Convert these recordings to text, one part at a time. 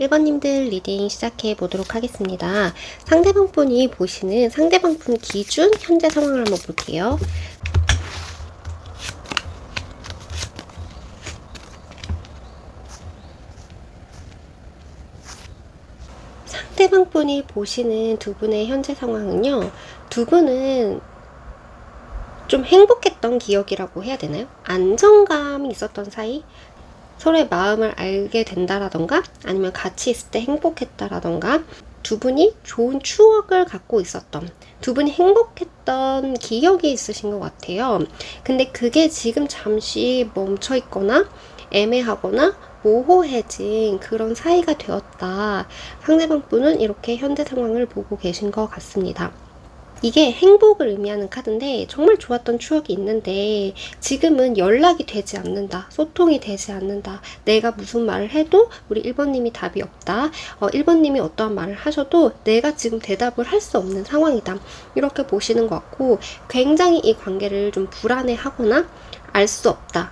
1번님들 리딩 시작해 보도록 하겠습니다. 상대방 분이 보시는 상대방 분 기준 현재 상황을 한번 볼게요. 상대방 분이 보시는 두 분의 현재 상황은요. 두 분은 좀 행복했던 기억이라고 해야 되나요? 안정감이 있었던 사이? 서로의 마음을 알게 된다라던가 아니면 같이 있을 때 행복했다라던가 두 분이 좋은 추억을 갖고 있었던, 두 분이 행복했던 기억이 있으신 것 같아요. 근데 그게 지금 잠시 멈춰 있거나 애매하거나 모호해진 그런 사이가 되었다. 상대방 분은 이렇게 현재 상황을 보고 계신 것 같습니다. 이게 행복을 의미하는 카드인데 정말 좋았던 추억이 있는데 지금은 연락이 되지 않는다. 소통이 되지 않는다. 내가 무슨 말을 해도 우리 1번님이 답이 없다. 1번님이 어떠한 말을 하셔도 내가 지금 대답을 할 수 없는 상황이다. 이렇게 보시는 것 같고 굉장히 이 관계를 좀 불안해하거나 알 수 없다.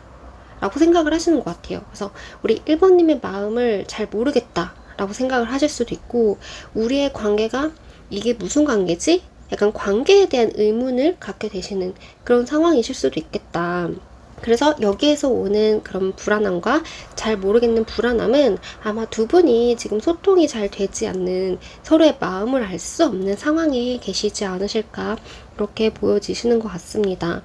라고 생각을 하시는 것 같아요. 그래서 우리 1번님의 마음을 잘 모르겠다. 라고 생각을 하실 수도 있고 우리의 관계가 이게 무슨 관계지? 약간 관계에 대한 의문을 갖게 되시는 그런 상황이실 수도 있겠다. 그래서 여기에서 오는 그런 불안함과 잘 모르겠는 불안함은 아마 두 분이 지금 소통이 잘 되지 않는 서로의 마음을 알 수 없는 상황에 계시지 않으실까 이렇게 보여지시는 것 같습니다.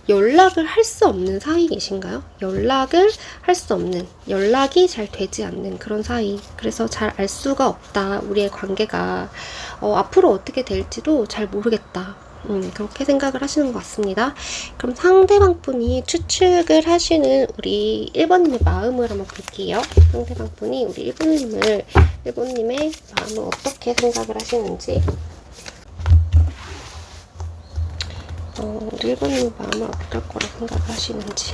연락을 할 수 없는 사이이신가요? 연락을 할 수 없는, 연락이 잘 되지 않는 그런 사이. 그래서 잘 알 수가 없다. 우리의 관계가 앞으로 어떻게 될지도 잘 모르겠다. 그렇게 생각을 하시는 것 같습니다. 그럼 상대방 분이 추측을 하시는 우리 1번님의 마음을 한번 볼게요. 상대방 분이 우리 1번님의 마음을 어떻게 생각을 하시는지. 우리 1번님 마음을 어떨 거라 생각을 하시는지.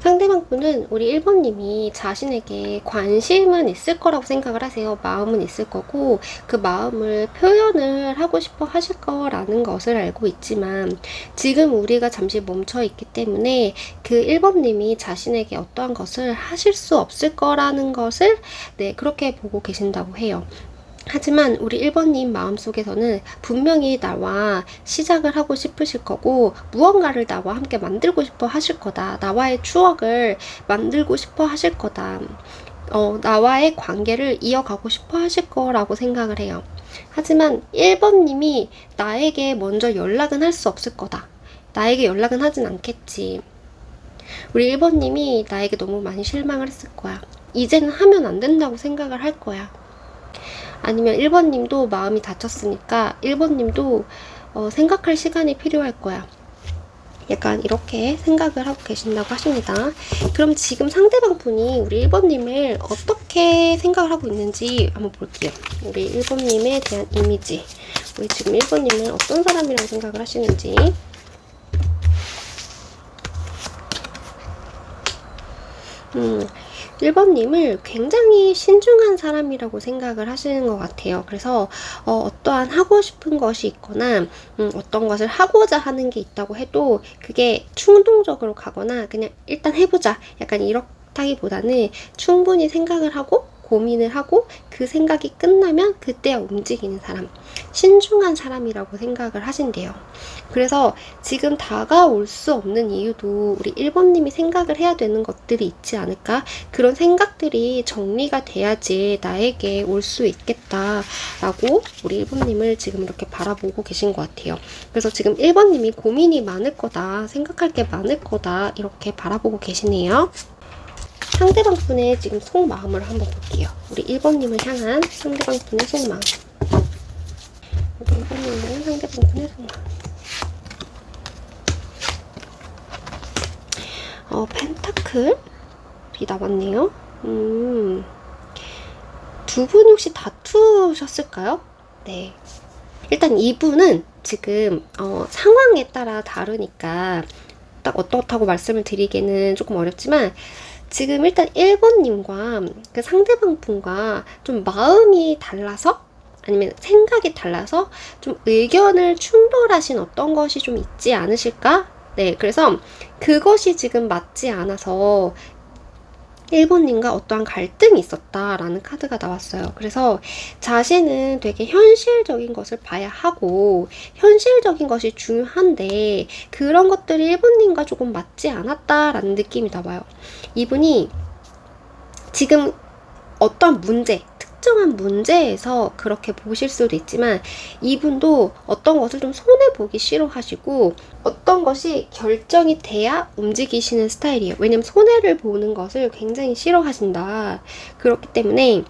상대방 분은 우리 1번님이 자신에게 관심은 있을 거라고 생각을 하세요. 마음은 있을 거고 그 마음을 표현을 하고 싶어 하실 거라는 것을 알고 있지만 지금 우리가 잠시 멈춰 있기 때문에 그 1번님이 자신에게 어떠한 것을 하실 수 없을 거라는 것을 그렇게 보고 계신다고 해요. 하지만 우리 1번님 마음속에서는 분명히 나와 시작을 하고 싶으실 거고 무언가를 나와 함께 만들고 싶어 하실 거다. 나와의 추억을 만들고 싶어 하실 거다. 나와의 관계를 이어가고 싶어 하실 거라고 생각을 해요. 하지만 1번님이 나에게 먼저 연락은 할 수 없을 거다. 나에게 연락은 하진 않겠지. 우리 1번님이 나에게 너무 많이 실망을 했을 거야. 이제는 하면 안 된다고 생각을 할 거야. 아니면 1번님도 마음이 다쳤으니까 1번님도 생각할 시간이 필요할 거야. 약간 이렇게 생각을 하고 계신다고 하십니다. 그럼 지금 상대방 분이 우리 1번님을 어떻게 생각을 하고 있는지 한번 볼게요. 우리 1번님에 대한 이미지. 우리 지금 1번님은 어떤 사람이라고 생각을 하시는지. 1번님을 굉장히 신중한 사람이라고 생각을 하시는 것 같아요. 그래서 어떠한 하고 싶은 것이 있거나 어떤 것을 하고자 하는 게 있다고 해도 그게 충동적으로 가거나 그냥 일단 해보자 약간 이렇다기보다는 충분히 생각을 하고 고민을 하고 그 생각이 끝나면 그때야 움직이는 사람, 신중한 사람이라고 생각을 하신대요. 그래서 지금 다가올 수 없는 이유도 우리 1번님이 생각을 해야 되는 것들이 있지 않을까? 그런 생각들이 정리가 돼야지 나에게 올 수 있겠다라고 우리 1번님을 지금 이렇게 바라보고 계신 것 같아요. 그래서 지금 1번님이 고민이 많을 거다, 생각할 게 많을 거다 이렇게 바라보고 계시네요. 상대방 분의 지금 속마음을 한번 볼게요. 우리 1번님을 향한 상대방 분의 속마음. 우리 1번님은 상대방 분의 속마음. 펜타클이 나왔네요. 두 분 혹시 다투셨을까요? 네. 일단 이분은 지금 상황에 따라 다르니까 딱 어떻다고 말씀을 드리기는 조금 어렵지만 지금 일단 1번님과 그 상대방 분과 좀 마음이 달라서 아니면 생각이 달라서 좀 의견을 충돌하신 어떤 것이 좀 있지 않으실까? 네, 그래서 그것이 지금 맞지 않아서 1번님과 어떠한 갈등이 있었다라는 카드가 나왔어요. 그래서 자신은 되게 현실적인 것을 봐야 하고 현실적인 것이 중요한데 그런 것들이 1번님과 조금 맞지 않았다라는 느낌이 나와요. 이분이 지금 어떤 문제, 특정한 문제에서 그렇게 보실 수도 있지만 이분도 어떤 것을 좀 손해보기 싫어하시고 어떤 것이 결정이 돼야 움직이시는 스타일이에요. 왜냐면 손해를 보는 것을 굉장히 싫어하신다. 그렇기 때문에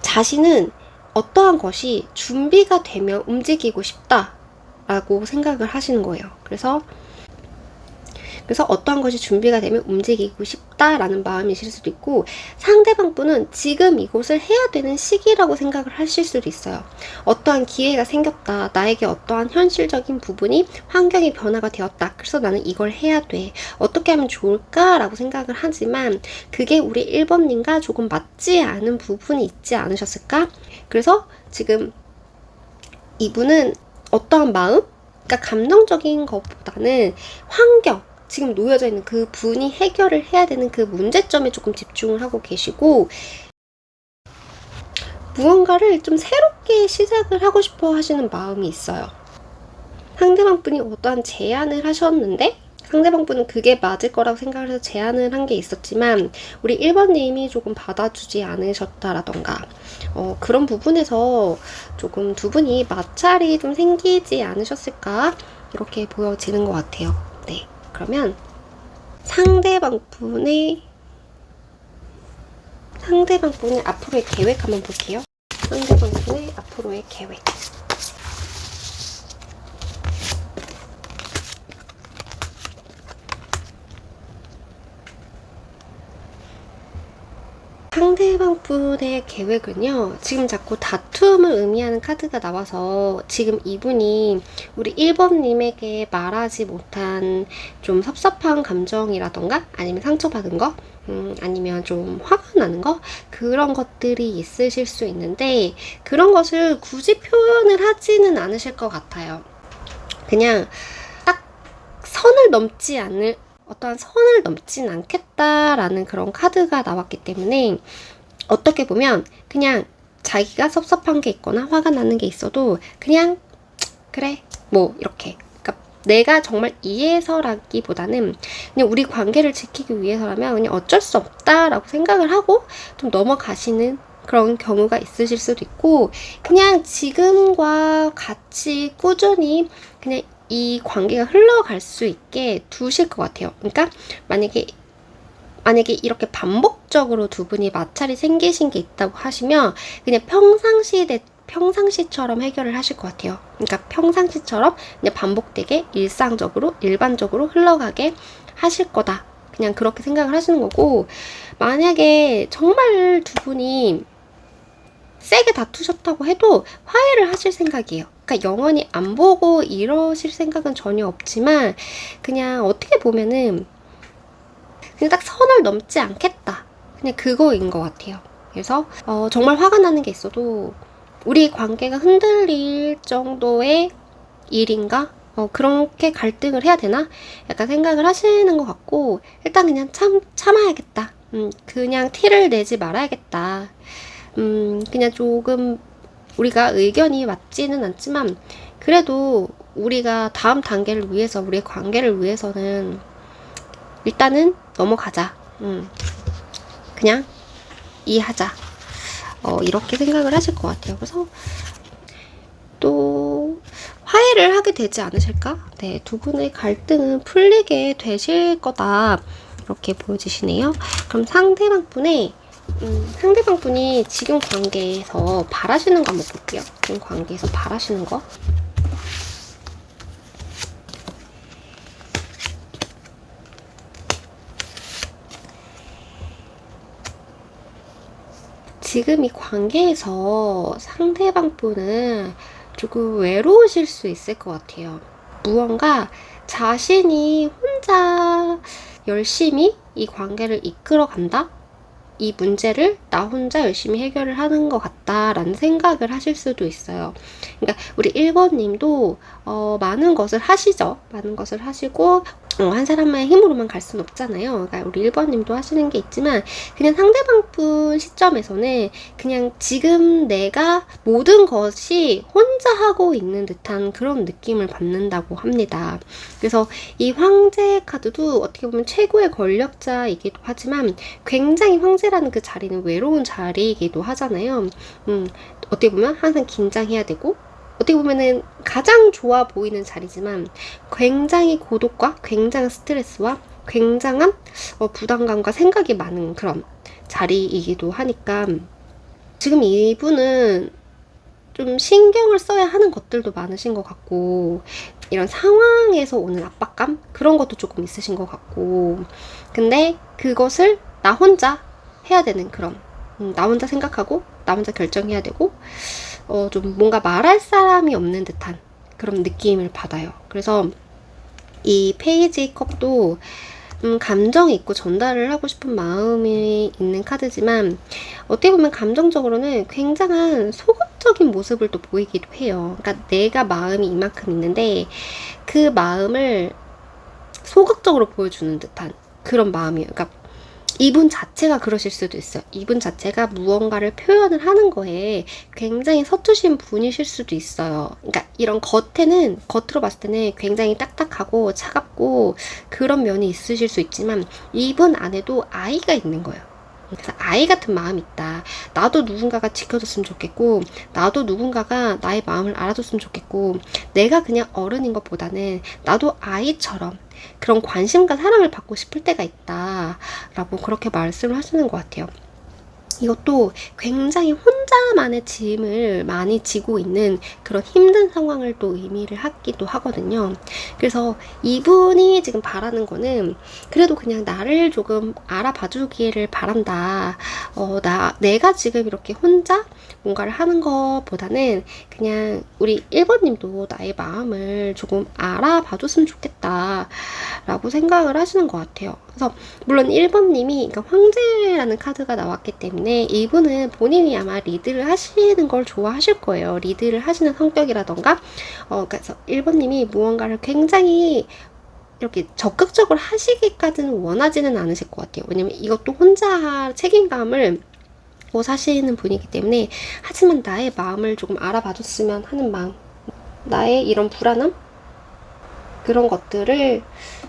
자신은 어떠한 것이 준비가 되면 움직이고 싶다라고 생각을 하시는 거예요. 그래서 어떠한 것이 준비가 되면 움직이고 싶다라는 마음이실 수도 있고 상대방 분은 지금 이것을 해야 되는 시기라고 생각을 하실 수도 있어요. 어떠한 기회가 생겼다. 나에게 어떠한 현실적인 부분이 환경의 변화가 되었다. 그래서 나는 이걸 해야 돼. 어떻게 하면 좋을까라고 생각을 하지만 그게 우리 1번님과 조금 맞지 않은 부분이 있지 않으셨을까? 그래서 지금 이분은 어떠한 마음? 그러니까 감정적인 것보다는 환경, 지금 놓여져 있는 그 분이 해결을 해야 되는 그 문제점에 조금 집중을 하고 계시고 무언가를 좀 새롭게 시작을 하고 싶어 하시는 마음이 있어요. 상대방 분이 어떠한 제안을 하셨는데 상대방 분은 그게 맞을 거라고 생각을 해서 제안을 한 게 있었지만 우리 1번님이 조금 받아주지 않으셨다라던가 그런 부분에서 조금 두 분이 마찰이 좀 생기지 않으셨을까 이렇게 보여지는 것 같아요. 네. 그러면 상대방 분의 앞으로의 계획 한번 볼게요. 상대방 분의 앞으로의 계획. 상대방 분의 계획은요, 지금 자꾸 다툼을 의미하는 카드가 나와서 지금 이분이 우리 1번님에게 말하지 못한 좀 섭섭한 감정이라던가 아니면 상처받은 거 아니면 좀 화가 나는 거 그런 것들이 있으실 수 있는데 그런 것을 굳이 표현을 하지는 않으실 것 같아요. 그냥 딱 어떠한 선을 넘진 않겠다라는 그런 카드가 나왔기 때문에 어떻게 보면 그냥 자기가 섭섭한 게 있거나 화가 나는 게 있어도 그냥 그래 뭐 이렇게 그러니까 내가 정말 이해서라기보다는 그냥 우리 관계를 지키기 위해서라면 그냥 어쩔 수 없다라고 생각을 하고 좀 넘어가시는 그런 경우가 있으실 수도 있고 그냥 지금과 같이 꾸준히 그냥 이 관계가 흘러갈 수 있게 두실 것 같아요. 그러니까 만약에 이렇게 반복적으로 두 분이 마찰이 생기신 게 있다고 하시면 그냥 평상시처럼 해결을 하실 것 같아요. 그러니까 평상시처럼 그냥 반복되게 일반적으로 흘러가게 하실 거다. 그냥 그렇게 생각을 하시는 거고 만약에 정말 두 분이 세게 다투셨다고 해도 화해를 하실 생각이에요. 그러니까 영원히 안 보고 이러실 생각은 전혀 없지만 그냥 어떻게 보면은 그냥 딱 선을 넘지 않겠다. 그냥 그거인 것 같아요. 그래서 정말 화가 나는 게 있어도 우리 관계가 흔들릴 정도의 일인가? 그렇게 갈등을 해야 되나? 약간 생각을 하시는 것 같고 일단 그냥 참아야겠다. 그냥 티를 내지 말아야겠다. 그냥 조금 우리가 의견이 맞지는 않지만 그래도 우리가 다음 단계를 위해서 우리의 관계를 위해서는 일단은 넘어가자. 그냥 이해하자. 이렇게 생각을 하실 것 같아요. 그래서 또 화해를 하게 되지 않으실까? 네, 두 분의 갈등은 풀리게 되실 거다. 이렇게 보여지시네요. 그럼 상대방 분이 지금 관계에서 바라시는 거 한번 볼게요. 지금 관계에서 바라시는 거. 지금 이 관계에서 상대방 분은 조금 외로우실 수 있을 것 같아요. 무언가 자신이 혼자 열심히 이 관계를 이끌어 간다? 이 문제를 나 혼자 열심히 해결을 하는 것 같다라는 생각을 하실 수도 있어요. 그러니까 우리 1번님도 많은 것을 하시죠. 많은 것을 하시고 한 사람의 힘으로만 갈 수는 없잖아요. 그러니까 우리 1번님도 하시는 게 있지만 그냥 상대방 분 시점에서는 그냥 지금 내가 모든 것이 혼자 하고 있는 듯한 그런 느낌을 받는다고 합니다. 그래서 이 황제 카드도 어떻게 보면 최고의 권력자이기도 하지만 굉장히 황제라는 그 자리는 외로운 자리이기도 하잖아요. 어떻게 보면 항상 긴장해야 되고 어떻게 보면은 가장 좋아 보이는 자리지만 굉장히 고독과 굉장한 스트레스와 굉장한 부담감과 생각이 많은 그런 자리이기도 하니까 지금 이분은 좀 신경을 써야 하는 것들도 많으신 것 같고 이런 상황에서 오는 압박감? 그런 것도 조금 있으신 것 같고 근데 그것을 나 혼자 해야 되는 그런 나 혼자 생각하고 나 혼자 결정해야 되고 좀 뭔가 말할 사람이 없는 듯한 그런 느낌을 받아요. 그래서 이 페이지 컵도 감정이 있고 전달을 하고 싶은 마음이 있는 카드지만 어떻게 보면 감정적으로는 굉장한 소극적인 모습을 또 보이기도 해요. 그러니까 내가 마음이 이만큼 있는데 그 마음을 소극적으로 보여주는 듯한 그런 마음이에요. 그러니까 이분 자체가 그러실 수도 있어요. 이분 자체가 무언가를 표현을 하는 거에 굉장히 서투신 분이실 수도 있어요. 그러니까 이런 겉으로 봤을 때는 굉장히 딱딱하고 차갑고 그런 면이 있으실 수 있지만 이분 안에도 아이가 있는 거예요. 그래서 아이 같은 마음이 있다. 나도 누군가가 지켜줬으면 좋겠고 나도 누군가가 나의 마음을 알아줬으면 좋겠고 내가 그냥 어른인 것보다는 나도 아이처럼 그런 관심과 사랑을 받고 싶을 때가 있다 라고 그렇게 말씀을 하시는 것 같아요. 이것도 굉장히 혼자만의 짐을 많이 지고 있는 그런 힘든 상황을 또 의미를 하기도 하거든요. 그래서 이분이 지금 바라는 거는 그래도 그냥 나를 조금 알아봐 주기를 바란다. 내가 지금 이렇게 혼자 뭔가를 하는 것보다는 그냥 우리 1번님도 나의 마음을 조금 알아봐 줬으면 좋겠다 라고 생각을 하시는 것 같아요. 그래서 물론 1번님이 그러니까 황제라는 카드가 나왔기 때문에 이분은 본인이 아마 리드를 하시는 걸 좋아하실 거예요. 리드를 하시는 성격이라던가 그래서 1번님이 무언가를 굉장히 이렇게 적극적으로 하시기까지는 원하지는 않으실 것 같아요. 왜냐면 이것도 혼자 책임감을 사시는 분이기 때문에 하지만 나의 마음을 조금 알아봐줬으면 하는 마음 나의 이런 불안함? 그런 것들을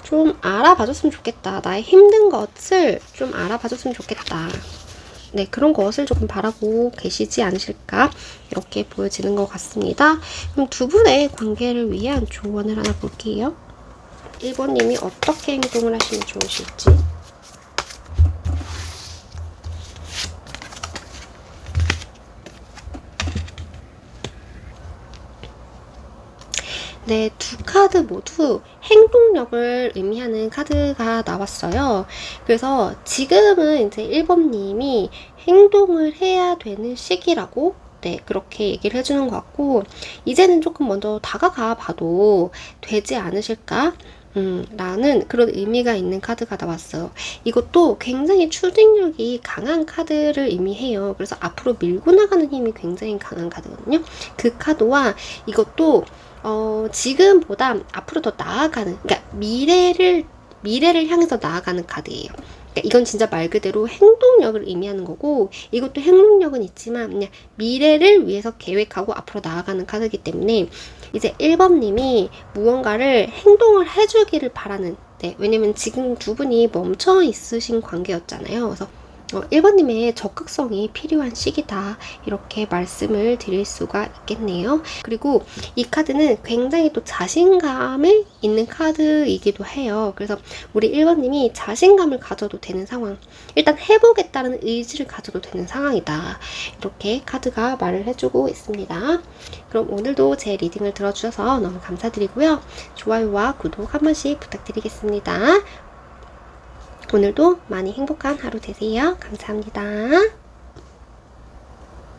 좀 알아봐줬으면 좋겠다. 나의 힘든 것을 좀 알아봐줬으면 좋겠다. 네, 그런 것을 조금 바라고 계시지 않으실까 이렇게 보여지는 것 같습니다. 그럼 두 분의 관계를 위한 조언을 하나 볼게요. 1번님이 어떻게 행동을 하시면 좋으실지. 네, 두 카드 모두 행동력을 의미하는 카드가 나왔어요. 그래서 지금은 이제 1번님이 행동을 해야 되는 시기라고 네, 그렇게 얘기를 해주는 것 같고 이제는 조금 먼저 다가가 봐도 되지 않으실까? 라는 그런 의미가 있는 카드가 나왔어요. 이것도 굉장히 추진력이 강한 카드를 의미해요. 그래서 앞으로 밀고 나가는 힘이 굉장히 강한 카드거든요. 그 카드와 이것도 지금보다 앞으로 더 나아가는, 그러니까 미래를 향해서 나아가는 카드예요. 그러니까 이건 진짜 말 그대로 행동력을 의미하는 거고, 이것도 행동력은 있지만 그냥 미래를 위해서 계획하고 앞으로 나아가는 카드이기 때문에 이제 1번님이 무언가를 행동을 해주기를 바라는, 네, 왜냐면 지금 두 분이 멈춰 있으신 관계였잖아요. 그래서 1번님의 적극성이 필요한 시기다 이렇게 말씀을 드릴 수가 있겠네요. 그리고 이 카드는 굉장히 또 자신감이 있는 카드이기도 해요. 그래서 우리 1번님이 자신감을 가져도 되는 상황, 일단 해보겠다는 의지를 가져도 되는 상황이다 이렇게 카드가 말을 해주고 있습니다. 그럼 오늘도 제 리딩을 들어주셔서 너무 감사드리고요. 좋아요와 구독 한 번씩 부탁드리겠습니다. 오늘도 많이 행복한 하루 되세요. 감사합니다.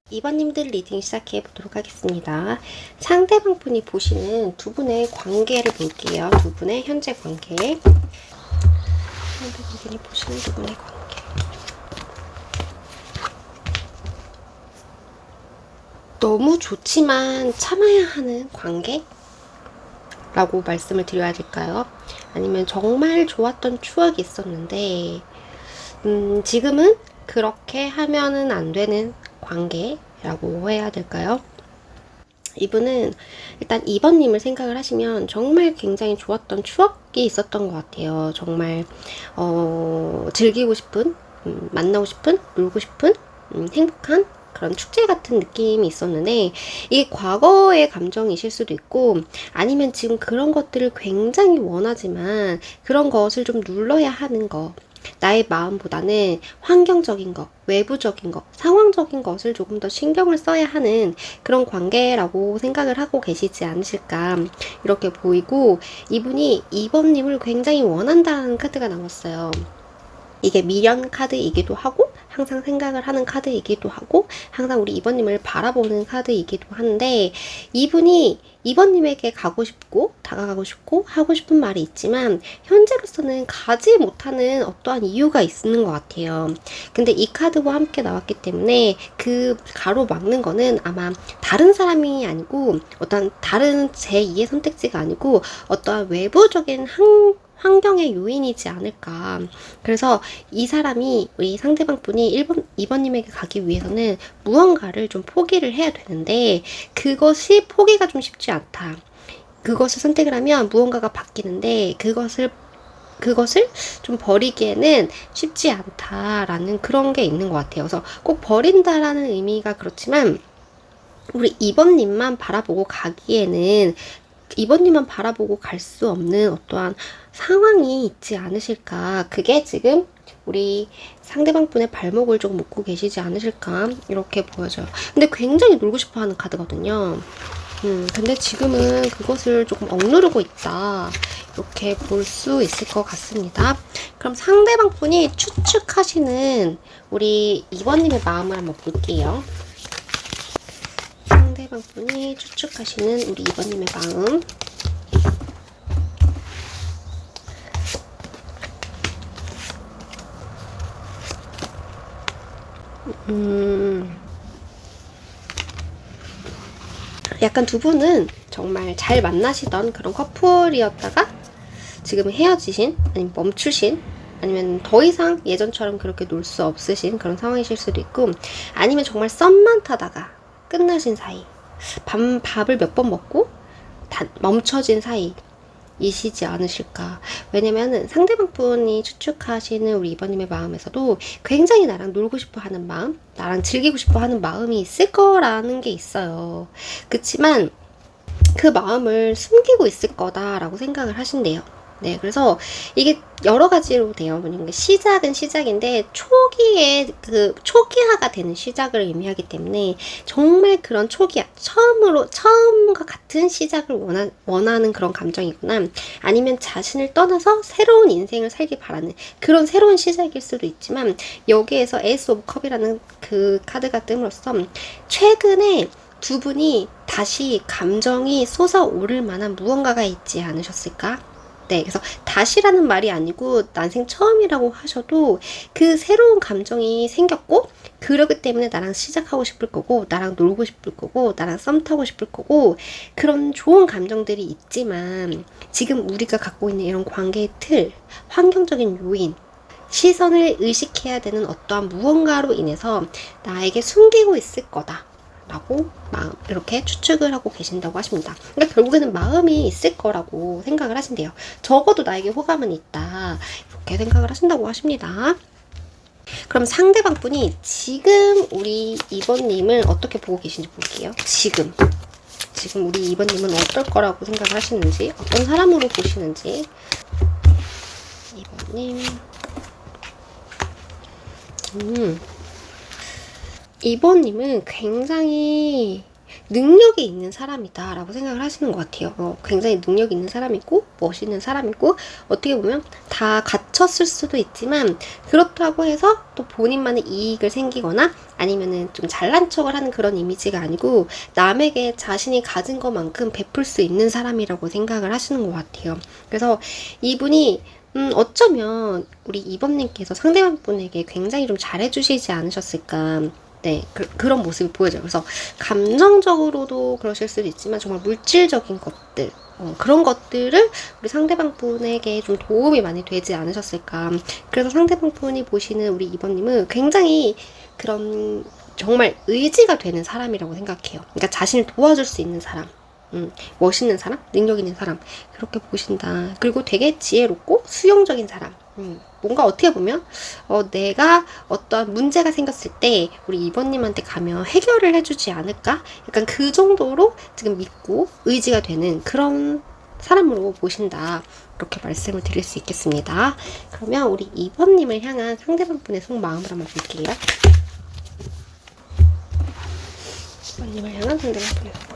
2번님들 리딩 시작해 보도록 하겠습니다. 상대방 분이 보시는 두 분의 관계를 볼게요. 두 분의 현재 관계. 상대방 분이 보시는 두 분의 관계. 너무 좋지만 참아야 하는 관계라고 말씀을 드려야 될까요? 아니면 정말 좋았던 추억이 있었는데 지금은 그렇게 하면은 안 되는 관계라고 해야 될까요? 이분은 일단 2번님을 생각을 하시면 정말 굉장히 좋았던 추억이 있었던 것 같아요. 정말 즐기고 싶은, 만나고 싶은, 놀고 싶은, 행복한 그런 축제 같은 느낌이 있었는데 이게 과거의 감정이실 수도 있고 아니면 지금 그런 것들을 굉장히 원하지만 그런 것을 좀 눌러야 하는 거, 나의 마음보다는 환경적인 것, 외부적인 것, 상황적인 것을 조금 더 신경을 써야 하는 그런 관계라고 생각을 하고 계시지 않으실까 이렇게 보이고 이분이 2번님을 굉장히 원한다는 카드가 나왔어요. 이게 미련 카드이기도 하고 항상 생각을 하는 카드이기도 하고 항상 우리 2번님을 바라보는 카드이기도 한데 이분이 2번님에게 가고 싶고 다가가고 싶고 하고 싶은 말이 있지만 현재로서는 가지 못하는 어떠한 이유가 있는 것 같아요. 근데 이 카드와 함께 나왔기 때문에 그 가로막는 거는 아마 다른 사람이 아니고 어떤 다른 제2의 선택지가 아니고 어떠한 외부적인 환경의 요인이지 않을까. 그래서 이 사람이 우리 상대방 분이 2번님에게 가기 위해서는 무언가를 좀 포기를 해야 되는데 그것이 포기가 좀 쉽지 않다. 그것을 선택을 하면 무언가가 바뀌는데 그것을 좀 버리기에는 쉽지 않다라는 그런 게 있는 것 같아요. 그래서 꼭 버린다라는 의미가 그렇지만 우리 2번님만 바라보고 가기에는 2번님만 바라보고 갈 수 없는 어떠한 상황이 있지 않으실까. 그게 지금 우리 상대방 분의 발목을 조금 묶고 계시지 않으실까 이렇게 보여져요. 근데 굉장히 놀고 싶어 하는 카드거든요. 근데 지금은 그것을 조금 억누르고 있다. 이렇게 볼 수 있을 것 같습니다. 그럼 상대방 분이 추측하시는 우리 2번님의 마음을 한번 볼게요. 상대방 분이 추측하시는 우리 2번님의 마음. 약간 두 분은 정말 잘 만나시던 그런 커플이었다가 지금 헤어지신, 아니면 멈추신, 아니면 더 이상 예전처럼 그렇게 놀 수 없으신 그런 상황이실 수도 있고, 아니면 정말 썸만 타다가 끝나신 사이, 밥을 몇 번 먹고 멈춰진 사이, 이시지 않으실까. 왜냐면은 상대방 분이 추측하시는 우리 2번님의 마음에서도 굉장히 나랑 놀고 싶어 하는 마음, 나랑 즐기고 싶어 하는 마음이 있을 거라는 게 있어요. 그치만 그 마음을 숨기고 있을 거다라고 생각을 하신대요. 네, 그래서 이게 여러 가지로 돼요. 그러니까 시작은 시작인데 초기화가 되는 시작을 의미하기 때문에 정말 그런 초기화, 처음과 같은 시작을 원하는 그런 감정이구나. 아니면 자신을 떠나서 새로운 인생을 살길 바라는 그런 새로운 시작일 수도 있지만 여기에서 에이스 오브 컵이라는 그 카드가 뜸으로써 최근에 두 분이 다시 감정이 솟아오를 만한 무언가가 있지 않으셨을까? 네, 그래서 다시라는 말이 아니고 난생 처음이라고 하셔도 그 새로운 감정이 생겼고 그러기 때문에 나랑 시작하고 싶을 거고 나랑 놀고 싶을 거고 나랑 썸 타고 싶을 거고 그런 좋은 감정들이 있지만 지금 우리가 갖고 있는 이런 관계의 틀, 환경적인 요인, 시선을 의식해야 되는 어떠한 무언가로 인해서 나에게 숨기고 있을 거다. 라고 이렇게 추측을 하고 계신다고 하십니다. 그러니까 결국에는 마음이 있을 거라고 생각을 하신대요. 적어도 나에게 호감은 있다. 이렇게 생각을 하신다고 하십니다. 그럼 상대방 분이 지금 우리 2번님을 어떻게 보고 계신지 볼게요. 지금 우리 2번님은 어떨 거라고 생각을 하시는지, 어떤 사람으로 보시는지. 2번님. 2번님은 굉장히 능력이 있는 사람이다 라고 생각을 하시는 것 같아요. 굉장히 능력 있는 사람이고 멋있는 사람이고 어떻게 보면 다 갖췄을 수도 있지만 그렇다고 해서 또 본인만의 이익을 생기거나 아니면은 좀 잘난 척을 하는 그런 이미지가 아니고 남에게 자신이 가진 것만큼 베풀 수 있는 사람이라고 생각을 하시는 것 같아요. 그래서 이분이 어쩌면 우리 2번님께서 상대방 분에게 굉장히 좀 잘해주시지 않으셨을까. 네, 그런 모습이 보여져요. 그래서 감정적으로도 그러실 수도 있지만 정말 물질적인 것들, 그런 것들을 우리 상대방 분에게 좀 도움이 많이 되지 않으셨을까. 그래서 상대방 분이 보시는 우리 2번님은 굉장히 그런 정말 의지가 되는 사람이라고 생각해요. 그러니까 자신을 도와줄 수 있는 사람. 멋있는 사람, 능력 있는 사람, 그렇게 보신다. 그리고 되게 지혜롭고 수용적인 사람. 뭔가 어떻게 보면 내가 어떠한 문제가 생겼을 때 우리 2번님한테 가면 해결을 해주지 않을까? 약간 그 정도로 지금 믿고 의지가 되는 그런 사람으로 보신다. 이렇게 말씀을 드릴 수 있겠습니다. 그러면 우리 2번님을 향한 상대방 분의 속마음을 한번 볼게요. 2번님을 향한 상대방 분의 속마음.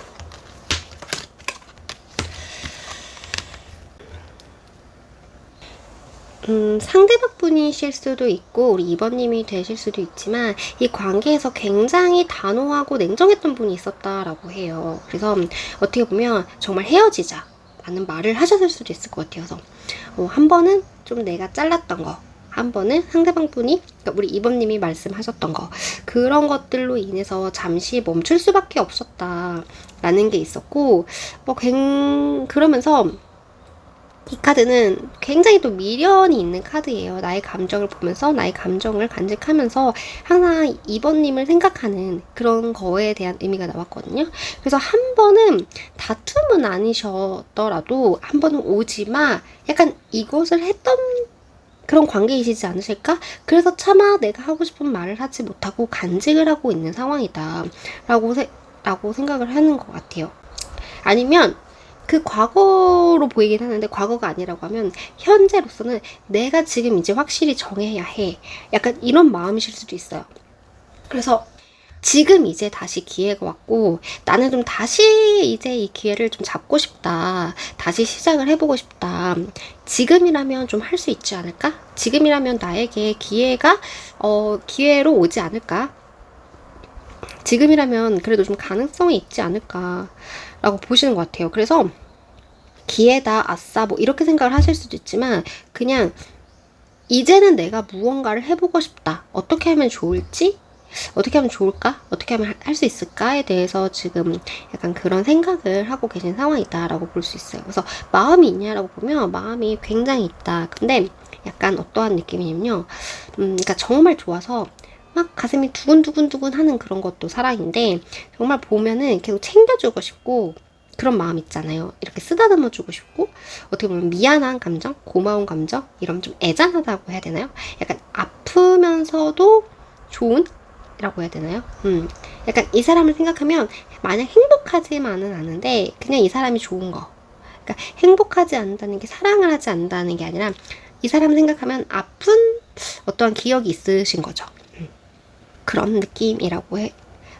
상대방 분이실 수도 있고 우리 2번님이 되실 수도 있지만 이 관계에서 굉장히 단호하고 냉정했던 분이 있었다라고 해요. 그래서 어떻게 보면 정말 헤어지자 라는 말을 하셨을 수도 있을 것 같아서 한 번은 좀 내가 잘랐던 거, 한 번은 상대방 분이, 그러니까 우리 2번님이 말씀하셨던 거, 그런 것들로 인해서 잠시 멈출 수밖에 없었다라는 게 있었고 그러면서 이 카드는 굉장히 또 미련이 있는 카드예요. 나의 감정을 보면서 나의 감정을 간직하면서 항상 2번님을 생각하는 그런 거에 대한 의미가 나왔거든요. 그래서 한 번은 다툼은 아니셨더라도 한 번은 오지마 약간 이것을 했던 그런 관계이시지 않으실까? 그래서 차마 내가 하고 싶은 말을 하지 못하고 간직을 하고 있는 상황이다 라고 생각을 하는 것 같아요. 아니면 그 과거로 보이긴 하는데 과거가 아니라고 하면 현재로서는 내가 지금 이제 확실히 정해야 해. 약간 이런 마음이실 수도 있어요. 그래서 지금 이제 다시 기회가 왔고 나는 좀 다시 이제 이 기회를 좀 잡고 싶다. 다시 시작을 해보고 싶다. 지금이라면 좀 할 수 있지 않을까? 지금이라면 나에게 기회가 기회로 오지 않을까? 지금이라면 그래도 좀 가능성이 있지 않을까 라고 보시는 것 같아요. 그래서 기회다, 아싸 뭐 이렇게 생각을 하실 수도 있지만 그냥 이제는 내가 무언가를 해보고 싶다. 어떻게 하면 좋을지? 어떻게 하면 좋을까? 어떻게 하면 할 수 있을까에 대해서 지금 약간 그런 생각을 하고 계신 상황이다 라고 볼 수 있어요. 그래서 마음이 있냐라고 보면 마음이 굉장히 있다. 근데 약간 어떠한 느낌이냐면요. 그러니까 정말 좋아서 막 가슴이 두근두근두근 하는 그런 것도 사랑인데 정말 보면은 계속 챙겨주고 싶고 그런 마음 있잖아요. 이렇게 쓰다듬어 주고 싶고 어떻게 보면 미안한 감정, 고마운 감정 이런 좀 애잔하다고 해야 되나요? 약간 아프면서도 좋은? 이라고 해야 되나요? 약간 이 사람을 생각하면 마냥 행복하지만은 않은데 그냥 이 사람이 좋은 거. 그러니까 행복하지 않는다는 게 사랑을 하지 않는다는 게 아니라 이 사람을 생각하면 아픈 어떠한 기억이 있으신 거죠. 그런 느낌이라고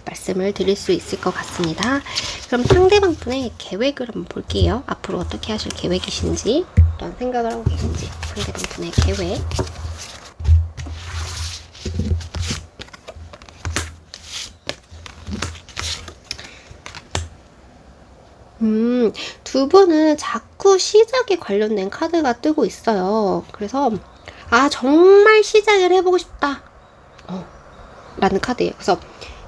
말씀을 드릴 수 있을 것 같습니다. 그럼 상대방 분의 계획을 한번 볼게요. 앞으로 어떻게 하실 계획이신지, 어떤 생각을 하고 계신지, 상대방 분의 계획. 두 분은 자꾸 시작에 관련된 카드가 뜨고 있어요. 그래서 정말 시작을 해보고 싶다. 라는 카드예요. 그래서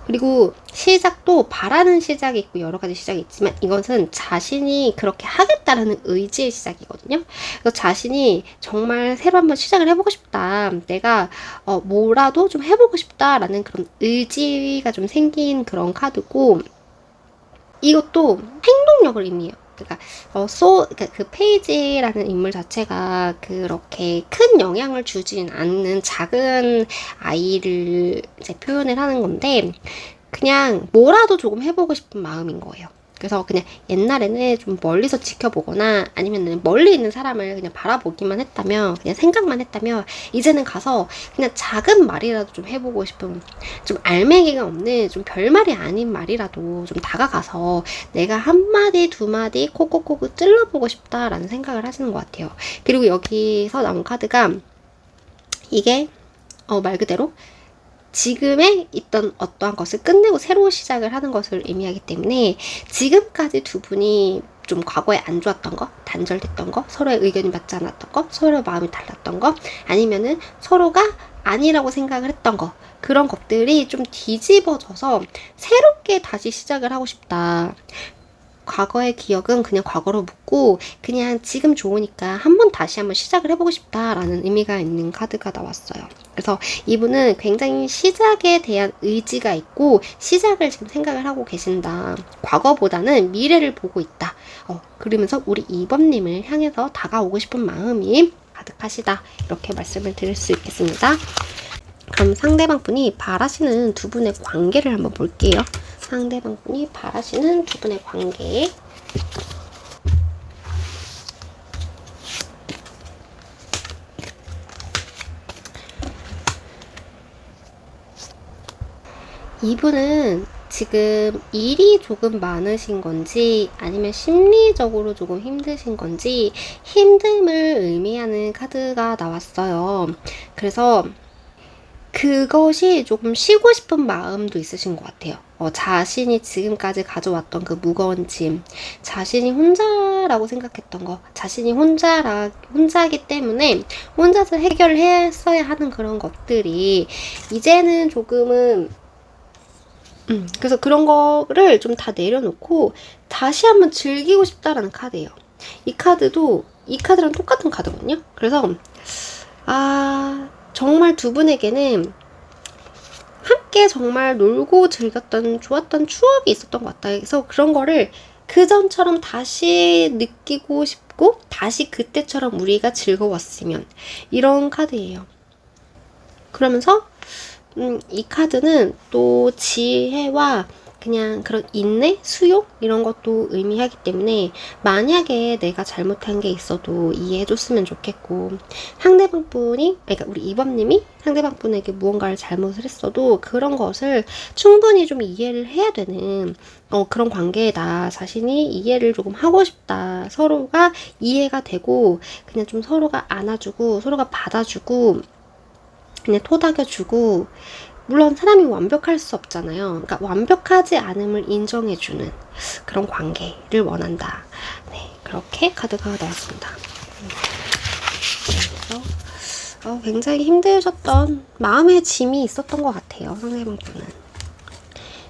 그리고 시작도 바라는 시작이 있고 여러 가지 시작이 있지만 이것은 자신이 그렇게 하겠다라는 의지의 시작이거든요. 그래서 자신이 정말 새로 한번 시작을 해보고 싶다. 내가 뭐라도 좀 해보고 싶다라는 그런 의지가 좀 생긴 그런 카드고 이것도 행동력을 의미해요. 그러니까 그 페이지라는 인물 자체가 그렇게 큰 영향을 주진 않는 작은 아이를 이제 표현을 하는 건데 그냥 뭐라도 조금 해보고 싶은 마음인 거예요. 그래서 그냥 옛날에는 좀 멀리서 지켜보거나 아니면 멀리 있는 사람을 그냥 바라보기만 했다면 그냥 생각만 했다면 이제는 가서 그냥 작은 말이라도 좀 해보고 싶은 좀 알맹이가 없는 좀 별말이 아닌 말이라도 좀 다가가서 내가 한마디 두마디 콕콕콕 찔러보고 싶다라는 생각을 하시는 것 같아요. 그리고 여기서 나온 카드가 이게 말 그대로 지금에 있던 어떠한 것을 끝내고 새로운 시작을 하는 것을 의미하기 때문에 지금까지 두 분이 좀 과거에 안 좋았던 거, 단절됐던 거, 서로의 의견이 맞지 않았던 거, 서로의 마음이 달랐던 거, 아니면은 서로가 아니라고 생각을 했던 거, 그런 것들이 좀 뒤집어져서 새롭게 다시 시작을 하고 싶다. 과거의 기억은 그냥 과거로 묻고 그냥 지금 좋으니까 다시 한번 시작을 해보고 싶다라는 의미가 있는 카드가 나왔어요. 그래서 이분은 굉장히 시작에 대한 의지가 있고 시작을 지금 생각을 하고 계신다. 과거보다는 미래를 보고 있다. 그러면서 우리 2번님을 향해서 다가오고 싶은 마음이 가득하시다. 이렇게 말씀을 드릴 수 있겠습니다. 그럼 상대방 분이 바라시는 두 분의 관계를 한번 볼게요. 상대방 분이 바라시는 두 분의 관계. 이분은 지금 일이 조금 많으신 건지 아니면 심리적으로 조금 힘드신 건지 힘듦을 의미하는 카드가 나왔어요. 그래서 그것이 조금 쉬고 싶은 마음도 있으신 것 같아요. 자신이 지금까지 가져왔던 그 무거운 짐, 자신이 혼자라고 생각했던 거, 자신이 혼자기 때문에 혼자서 해결을 했어야 하는 그런 것들이 이제는 조금은 그래서 그런 거를 좀 다 내려놓고 다시 한번 즐기고 싶다라는 카드예요. 이 카드랑 똑같은 카드거든요. 그래서 정말 두 분에게는 함께 정말 놀고 즐겼던 좋았던 추억이 있었던 것 같아요. 그래서 그런 거를 그전처럼 다시 느끼고 싶고 다시 그때처럼 우리가 즐거웠으면, 이런 카드예요. 그러면서 이 카드는 또 지혜와 그냥 그런 인내, 수용 이런 것도 의미하기 때문에 만약에 내가 잘못한 게 있어도 이해해줬으면 좋겠고, 상대방 분이, 그러니까 우리 2번님이 상대방 분에게 무언가를 잘못을 했어도 그런 것을 충분히 좀 이해를 해야 되는 그런 관계다. 자신이 이해를 조금 하고 싶다. 서로가 이해가 되고 그냥 좀 서로가 안아주고 서로가 받아주고 그냥 토닥여주고, 물론 사람이 완벽할 수 없잖아요. 그러니까 완벽하지 않음을 인정해주는 그런 관계를 원한다. 네, 그렇게 카드가 나왔습니다. 그래서 굉장히 힘드셨던 마음의 짐이 있었던 것 같아요. 상대방 분은.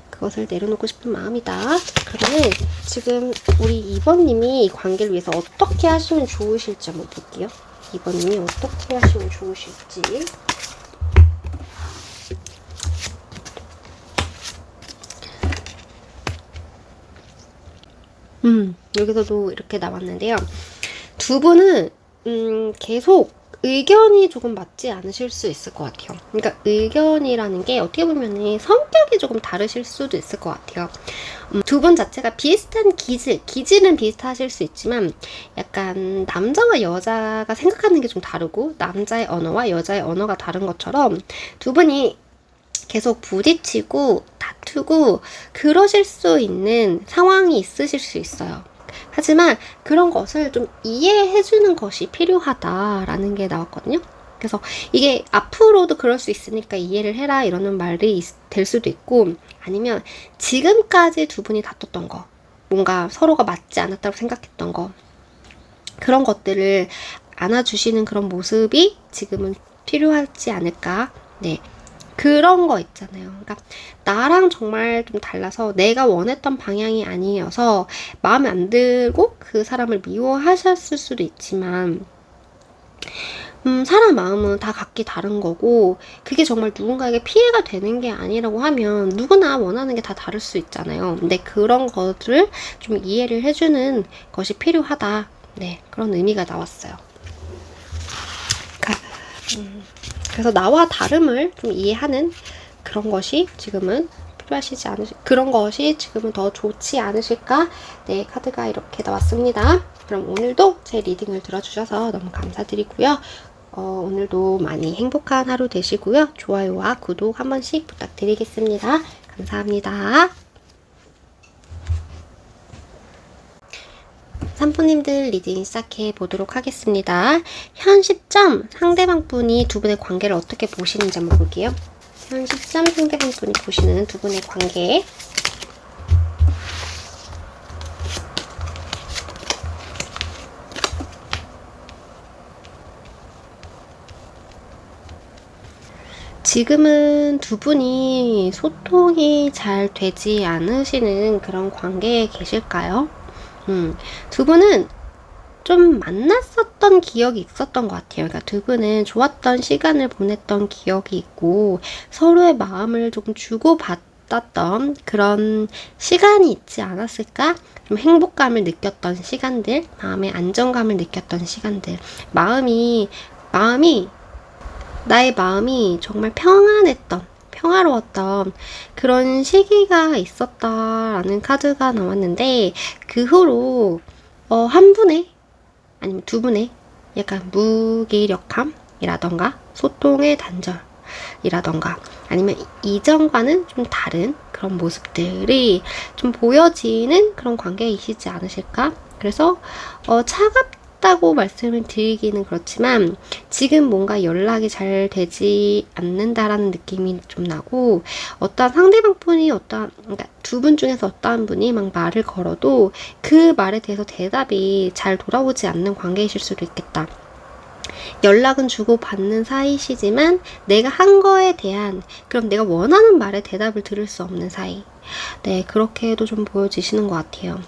그것을 내려놓고 싶은 마음이다. 그러면 지금 우리 2번님이 이 관계를 위해서 어떻게 하시면 좋으실지 한번 볼게요. 2번님이 어떻게 하시면 좋으실지. 여기서도 이렇게 나왔는데요. 두 분은 계속 의견이 조금 맞지 않으실 수 있을 것 같아요. 그러니까 의견이라는 게 어떻게 보면 성격이 조금 다르실 수도 있을 것 같아요. 두 분 자체가 비슷한 기질은 비슷하실 수 있지만 약간 남자와 여자가 생각하는 게 좀 다르고 남자의 언어와 여자의 언어가 다른 것처럼 두 분이 계속 부딪히고 다투고 그러실 수 있는 상황이 있으실 수 있어요. 하지만 그런 것을 좀 이해해주는 것이 필요하다라는 게 나왔거든요. 그래서 이게 앞으로도 그럴 수 있으니까 이해를 해라 이러는 말이 될 수도 있고, 아니면 지금까지 두 분이 다퉜던 거, 뭔가 서로가 맞지 않았다고 생각했던 거, 그런 것들을 안아주시는 그런 모습이 지금은 필요하지 않을까. 네. 그런 거 있잖아요. 그러니까 나랑 정말 좀 달라서 내가 원했던 방향이 아니어서 마음에 안 들고 그 사람을 미워하셨을 수도 있지만 사람 마음은 다 각기 다른 거고, 그게 정말 누군가에게 피해가 되는 게 아니라고 하면 누구나 원하는 게 다 다를 수 있잖아요. 근데 그런 것들을 좀 이해를 해주는 것이 필요하다. 네, 그런 의미가 나왔어요. 그래서 나와 다름을 좀 이해하는 그런 것이 지금은 필요하시지 않으실, 그런 것이 지금은 더 좋지 않으실까? 네, 카드가 이렇게 나왔습니다. 그럼 오늘도 제 리딩을 들어주셔서 너무 감사드리고요. 오늘도 많이 행복한 하루 되시고요. 좋아요와 구독 한 번씩 부탁드리겠습니다. 감사합니다. 산부님들 리딩 시작해 보도록 하겠습니다. 현 시점 상대방 분이 두 분의 관계를 어떻게 보시는지 한번 볼게요. 현 시점 상대방 분이 보시는 두 분의 관계. 지금은 두 분이 소통이 잘 되지 않으시는 그런 관계에 계실까요? 두 분은 좀 만났었던 기억이 있었던 것 같아요. 그러니까 두 분은 좋았던 시간을 보냈던 기억이 있고 서로의 마음을 조금 주고받았던 그런 시간이 있지 않았을까? 좀 행복감을 느꼈던 시간들, 마음의 안정감을 느꼈던 시간들, 나의 마음이 정말 평화로웠던 그런 시기가 있었다라는 카드가 나왔는데, 그 후로 한 분의 아니면 두 분의 약간 무기력함이라던가 소통의 단절이라던가 아니면 이전과는 좀 다른 그런 모습들이 좀 보여지는 그런 관계이시지 않으실까? 그래서 차갑다고 말씀을 드리기는 그렇지만 지금 뭔가 연락이 잘 되지 않는다라는 느낌이 좀 나고, 어떠한 상대방분이 그러니까 두 분 중에서 어떠한 분이 막 말을 걸어도 그 말에 대해서 대답이 잘 돌아오지 않는 관계이실 수도 있겠다. 연락은 주고받는 사이시지만 내가 한 거에 대한, 그럼 내가 원하는 말에 대답을 들을 수 없는 사이. 네, 그렇게도 좀 보여지시는 것 같아요.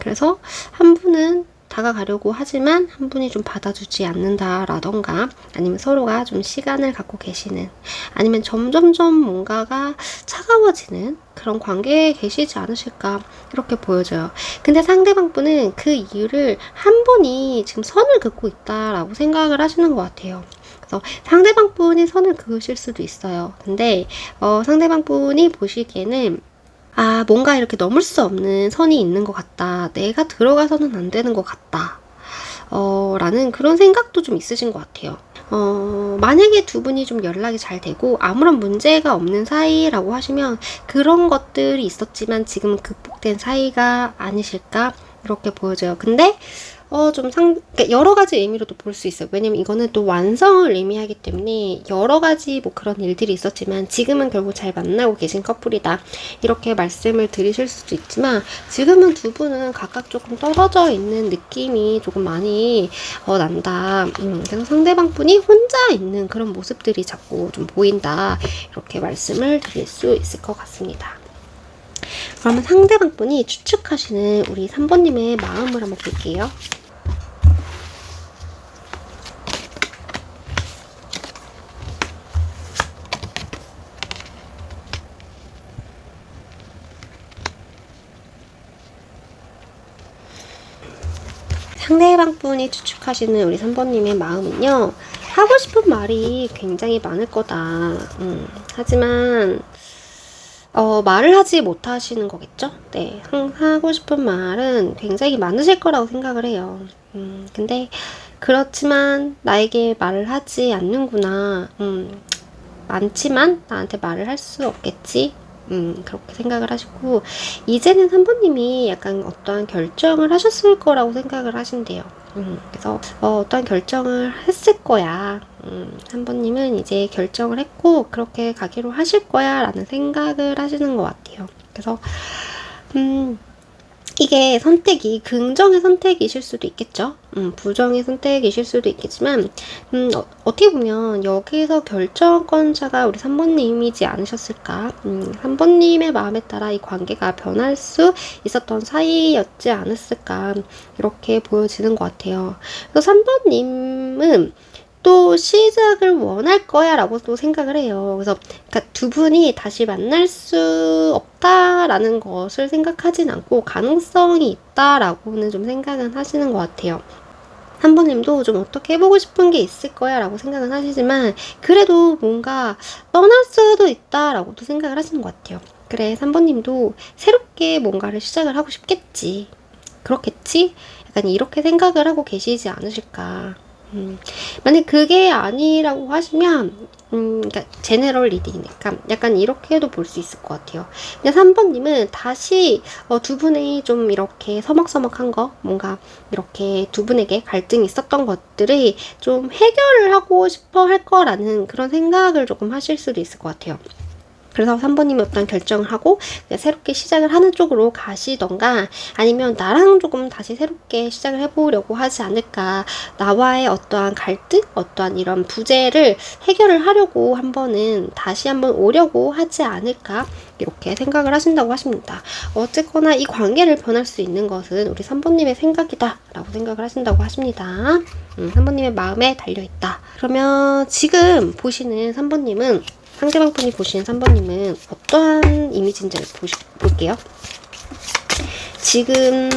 그래서 한 분은 다가가려고 하지만 한 분이 좀 받아주지 않는다라던가, 아니면 서로가 좀 시간을 갖고 계시는, 아니면 점점점 뭔가가 차가워지는 그런 관계에 계시지 않으실까, 이렇게 보여져요. 근데 상대방 분은 그 이유를 한 분이 지금 선을 긋고 있다라고 생각을 하시는 것 같아요. 그래서 상대방 분이 선을 그으실 수도 있어요. 근데 상대방 분이 보시기에는 뭔가 이렇게 넘을 수 없는 선이 있는 것 같다. 내가 들어가서는 안 되는 것 같다. 라는 그런 생각도 좀 있으신 것 같아요. 만약에 두 분이 좀 연락이 잘 되고 아무런 문제가 없는 사이라고 하시면 그런 것들이 있었지만 지금은 극복된 사이가 아니실까? 이렇게 보여져요. 근데 그러니까 여러 가지 의미로도 볼 수 있어요. 왜냐면 이거는 또 완성을 의미하기 때문에 여러 가지 뭐 그런 일들이 있었지만 지금은 결국 잘 만나고 계신 커플이다, 이렇게 말씀을 드리실 수도 있지만, 지금은 두 분은 각각 조금 떨어져 있는 느낌이 조금 많이 난다. 그래서 상대방 분이 혼자 있는 그런 모습들이 자꾸 좀 보인다, 이렇게 말씀을 드릴 수 있을 것 같습니다. 그러면 상대방 분이 추측하시는 우리 3번님의 마음을 한번 볼게요. 상대방 분이 추측하시는 우리 3번님의 마음은요, 하고 싶은 말이 굉장히 많을 거다. 하지만 말을 하지 못하시는 거겠죠? 네, 하고 싶은 말은 굉장히 많으실 거라고 생각을 해요. 근데 그렇지만 나에게 말을 하지 않는구나. 많지만 나한테 말을 할 수 없겠지. 그렇게 생각을 하시고, 이제는 3번님이 약간 어떠한 결정을 하셨을 거라고 생각을 하신대요. 그래서 어떠한 결정을 했을 거야. 3번님은 이제 결정을 했고 그렇게 가기로 하실 거야 라는 생각을 하시는 것 같아요. 그래서 이게 선택이 긍정의 선택이실 수도 있겠죠. 부정의 선택이실 수도 있겠지만, 어떻게 보면 여기서 결정권자가 우리 3번님이지 않으셨을까. 3번님의 마음에 따라 이 관계가 변할 수 있었던 사이였지 않았을까, 이렇게 보여지는 것 같아요. 그래서 3번님은 또 시작을 원할 거야 라고 또 생각을 해요. 그래서 그러니까 두 분이 다시 만날 수 없다라는 것을 생각하진 않고 가능성이 있다라고는 좀 생각은 하시는 것 같아요. 3번님도 좀 어떻게 해보고 싶은 게 있을 거야 라고 생각은 하시지만, 그래도 뭔가 떠날 수도 있다 라고도 생각을 하시는 것 같아요. 그래, 3번님도 새롭게 뭔가를 시작을 하고 싶겠지, 그렇겠지? 약간 이렇게 생각을 하고 계시지 않으실까. 만약 그게 아니라고 하시면, 그러니까 제너럴 리딩이니까 약간 이렇게도 볼 수 있을 것 같아요. 근데 3번님은 다시 두 분의 좀 이렇게 서먹서먹한 거, 뭔가 이렇게 두 분에게 갈등이 있었던 것들을 좀 해결을 하고 싶어 할 거라는 그런 생각을 조금 하실 수도 있을 것 같아요. 그래서 3번님이 어떤 결정을 하고 새롭게 시작을 하는 쪽으로 가시던가 아니면 나랑 조금 다시 새롭게 시작을 해보려고 하지 않을까. 나와의 어떠한 갈등, 어떠한 이런 부재를 해결을 하려고 다시 한번 오려고 하지 않을까. 이렇게 생각을 하신다고 하십니다. 어쨌거나 이 관계를 변할 수 있는 것은 우리 3번님의 생각이다 라고 생각을 하신다고 하십니다. 3번님의 마음에 달려있다. 그러면 지금 보시는 3번님은 상대방 분이 보시는 3번님은 어떠한 이미지인지 볼게요. 지금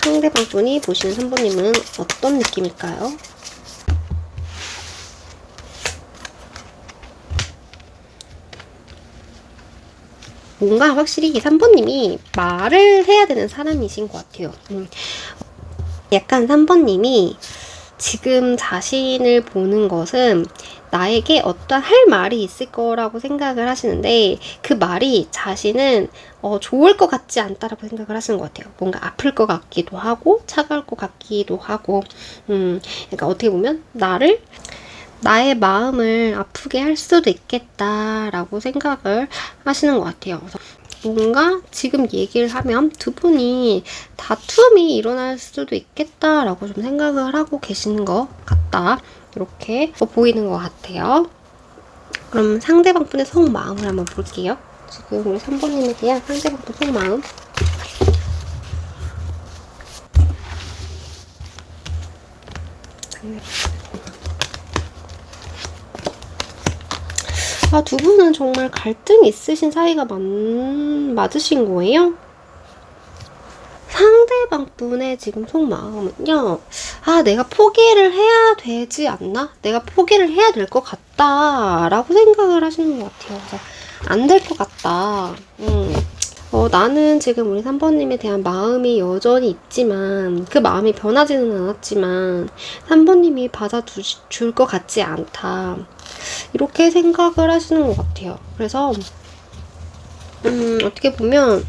상대방 분이 보시는 3번님은 어떤 느낌일까요? 뭔가 확실히 3번님이 말을 해야 되는 사람이신 것 같아요. 약간 3번님이 지금 자신을 보는 것은 나에게 어떤 할 말이 있을 거라고 생각을 하시는데 그 말이 자신은 좋을 것 같지 않다라고 생각을 하시는 것 같아요. 뭔가 아플 것 같기도 하고 차가울 것 같기도 하고 그러니까 어떻게 보면 나의 마음을 아프게 할 수도 있겠다라고 생각을 하시는 것 같아요. 그래서 뭔가 지금 얘기를 하면 두 분이 다툼이 일어날 수도 있겠다라고 좀 생각을 하고 계시는 것 같다. 이렇게 보이는 것 같아요. 그럼 상대방 분의 속마음을 한번 볼게요. 지금 우리 3번님에 대한 상대방 분 속마음. 두 분은 정말 갈등이 있으신 사이가 맞으신 거예요? 상대방 분의 지금 속마음은요. 내가 포기를 해야 되지 않나? 내가 포기를 해야 될 것 같다 라고 생각을 하시는 것 같아요. 그래서 안 될 것 같다. 나는 지금 우리 3번님에 대한 마음이 여전히 있지만 그 마음이 변하지는 않았지만 3번님이 받아줄 것 같지 않다. 이렇게 생각을 하시는 것 같아요. 그래서 어떻게 보면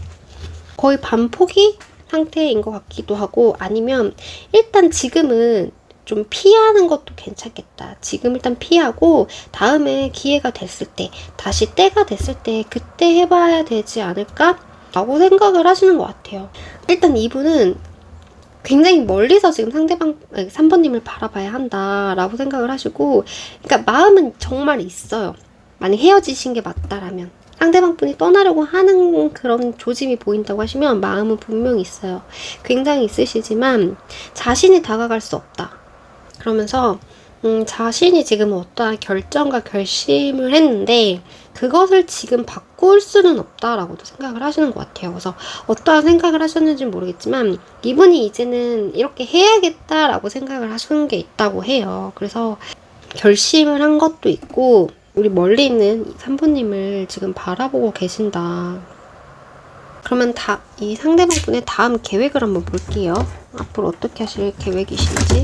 거의 반포기 상태인 것 같기도 하고 아니면 일단 지금은 좀 피하는 것도 괜찮겠다. 지금 일단 피하고 다음에 기회가 됐을 때 다시 때가 됐을 때 그때 해봐야 되지 않을까? 라고 생각을 하시는 것 같아요. 일단 이분은 굉장히 멀리서 지금 3번님을 바라봐야 한다라고 생각을 하시고 그러니까 마음은 정말 있어요. 만약 헤어지신 게 맞다라면 상대방 분이 떠나려고 하는 그런 조짐이 보인다고 하시면 마음은 분명히 있어요. 굉장히 있으시지만 자신이 다가갈 수 없다. 그러면서 자신이 지금 어떠한 결정과 결심을 했는데 그것을 지금 바꿀 수는 없다라고도 생각을 하시는 것 같아요. 그래서 어떠한 생각을 하셨는지 모르겠지만 이분이 이제는 이렇게 해야겠다라고 생각을 하시는 게 있다고 해요. 그래서 결심을 한 것도 있고 우리 멀리 있는 3번님을 지금 바라보고 계신다. 그러면 이 상대방 분의 다음 계획을 한번 볼게요. 앞으로 어떻게 하실 계획이신지.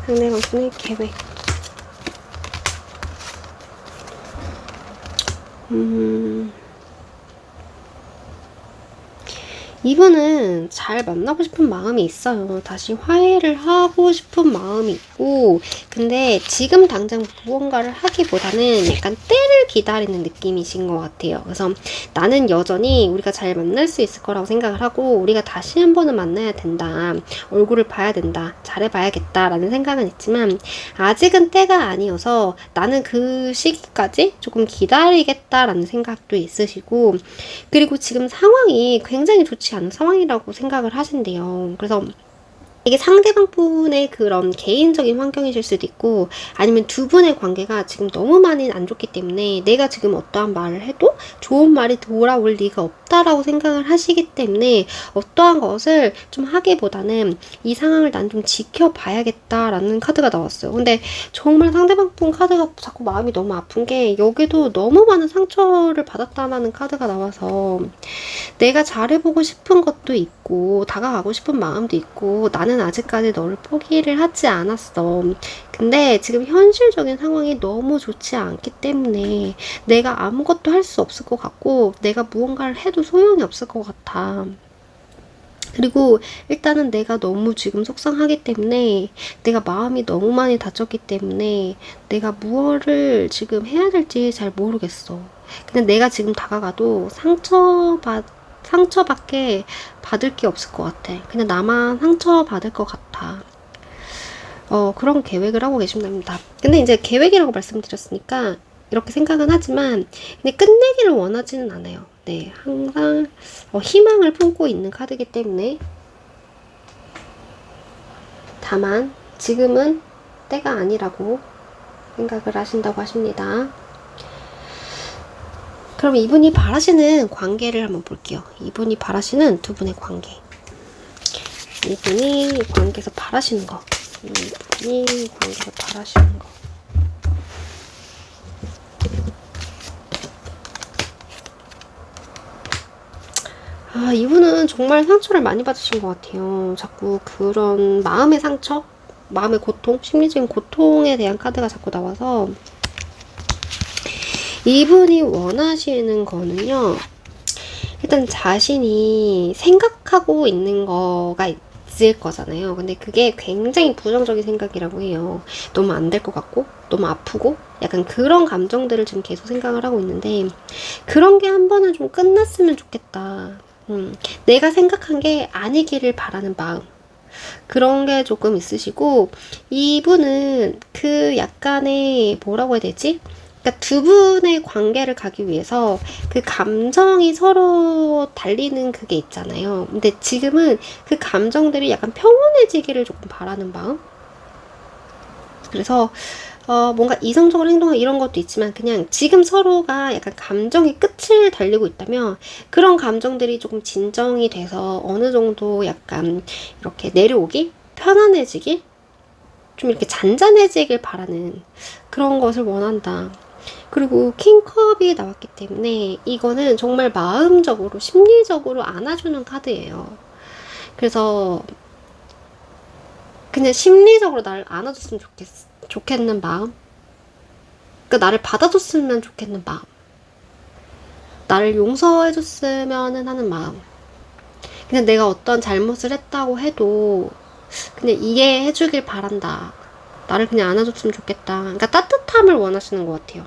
상대방 분의 계획. 이분은 잘 만나고 싶은 마음이 있어요. 다시 화해를 하고 싶은 마음이 있고 근데 지금 당장 무언가를 하기보다는 약간 때를 기다리는 느낌이신 것 같아요. 그래서 나는 여전히 우리가 잘 만날 수 있을 거라고 생각을 하고 우리가 다시 한 번은 만나야 된다. 얼굴을 봐야 된다. 잘해봐야겠다 라는 생각은 있지만 아직은 때가 아니어서 나는 그 시기까지 조금 기다리겠다라는 생각도 있으시고 그리고 지금 상황이 굉장히 좋지 않은 상황이라고 생각을 하신대요. 그래서 이게 상대방 분의 그런 개인적인 환경이실 수도 있고 아니면 두 분의 관계가 지금 너무 많이 안 좋기 때문에 내가 지금 어떠한 말을 해도 좋은 말이 돌아올 리가 없다라고 생각을 하시기 때문에 어떠한 것을 좀 하기보다는 이 상황을 난 좀 지켜봐야겠다라는 카드가 나왔어요. 근데 정말 상대방 분 카드가 자꾸 마음이 너무 아픈 게 여기도 너무 많은 상처를 받았다는 카드가 나와서 내가 잘해보고 싶은 것도 있고 다가가고 싶은 마음도 있고 나는 아직까지 너를 포기를 하지 않았어. 근데 지금 현실적인 상황이 너무 좋지 않기 때문에 내가 아무것도 할 수 없을 것 같고 내가 무언가를 해도 소용이 없을 것 같아. 그리고 일단은 내가 너무 지금 속상하기 때문에, 내가 마음이 너무 많이 다쳤기 때문에 내가 무엇을 지금 해야 될지 잘 모르겠어. 근데 내가 지금 다가가도 상처밖에 받을 게 없을 것 같아. 그냥 나만 상처받을 것 같아. 그런 계획을 하고 계신답니다. 근데 이제 계획이라고 말씀드렸으니까 이렇게 생각은 하지만, 근데 끝내기를 원하지는 않아요. 네, 항상 희망을 품고 있는 카드이기 때문에. 다만 지금은 때가 아니라고 생각을 하신다고 하십니다. 그럼 이분이 바라시는 관계를 한번 볼게요. 이분이 바라시는 두 분의 관계. 이분이 관계에서 바라시는 거. 이분이 관계에서 바라시는 거. 이분은 정말 상처를 많이 받으신 것 같아요. 자꾸 그런 마음의 상처? 마음의 고통? 심리적인 고통에 대한 카드가 자꾸 나와서, 이분이 원하시는 거는요, 일단 자신이 생각하고 있는 거가 있을 거잖아요. 근데 그게 굉장히 부정적인 생각이라고 해요. 너무 안 될 것 같고, 너무 아프고, 약간 그런 감정들을 지금 계속 생각을 하고 있는데, 그런 게 한 번은 좀 끝났으면 좋겠다. 내가 생각한 게 아니기를 바라는 마음. 그런 게 조금 있으시고, 이분은 그 약간의, 뭐라고 해야 되지? 그러니까 두 분의 관계를 가기 위해서 그 감정이 서로 달리는 그게 있잖아요. 근데 지금은 그 감정들이 약간 평온해지기를 조금 바라는 마음? 그래서 뭔가 이성적으로 행동하는 이런 것도 있지만, 그냥 지금 서로가 약간 감정의 끝을 달리고 있다면 그런 감정들이 조금 진정이 돼서 어느 정도 약간 이렇게 내려오기? 편안해지기? 좀 이렇게 잔잔해지길 바라는 그런 것을 원한다. 그리고 킹컵이 나왔기 때문에 이거는 정말 마음적으로, 심리적으로 안아주는 카드예요. 그래서 그냥 심리적으로 나를 안아줬으면 좋겠는 마음? 그러니까 나를 받아줬으면 좋겠는 마음. 나를 용서해줬으면 하는 마음. 그냥 내가 어떤 잘못을 했다고 해도 그냥 이해해주길 바란다. 나를 그냥 안아줬으면 좋겠다. 그러니까 따뜻함을 원하시는 것 같아요.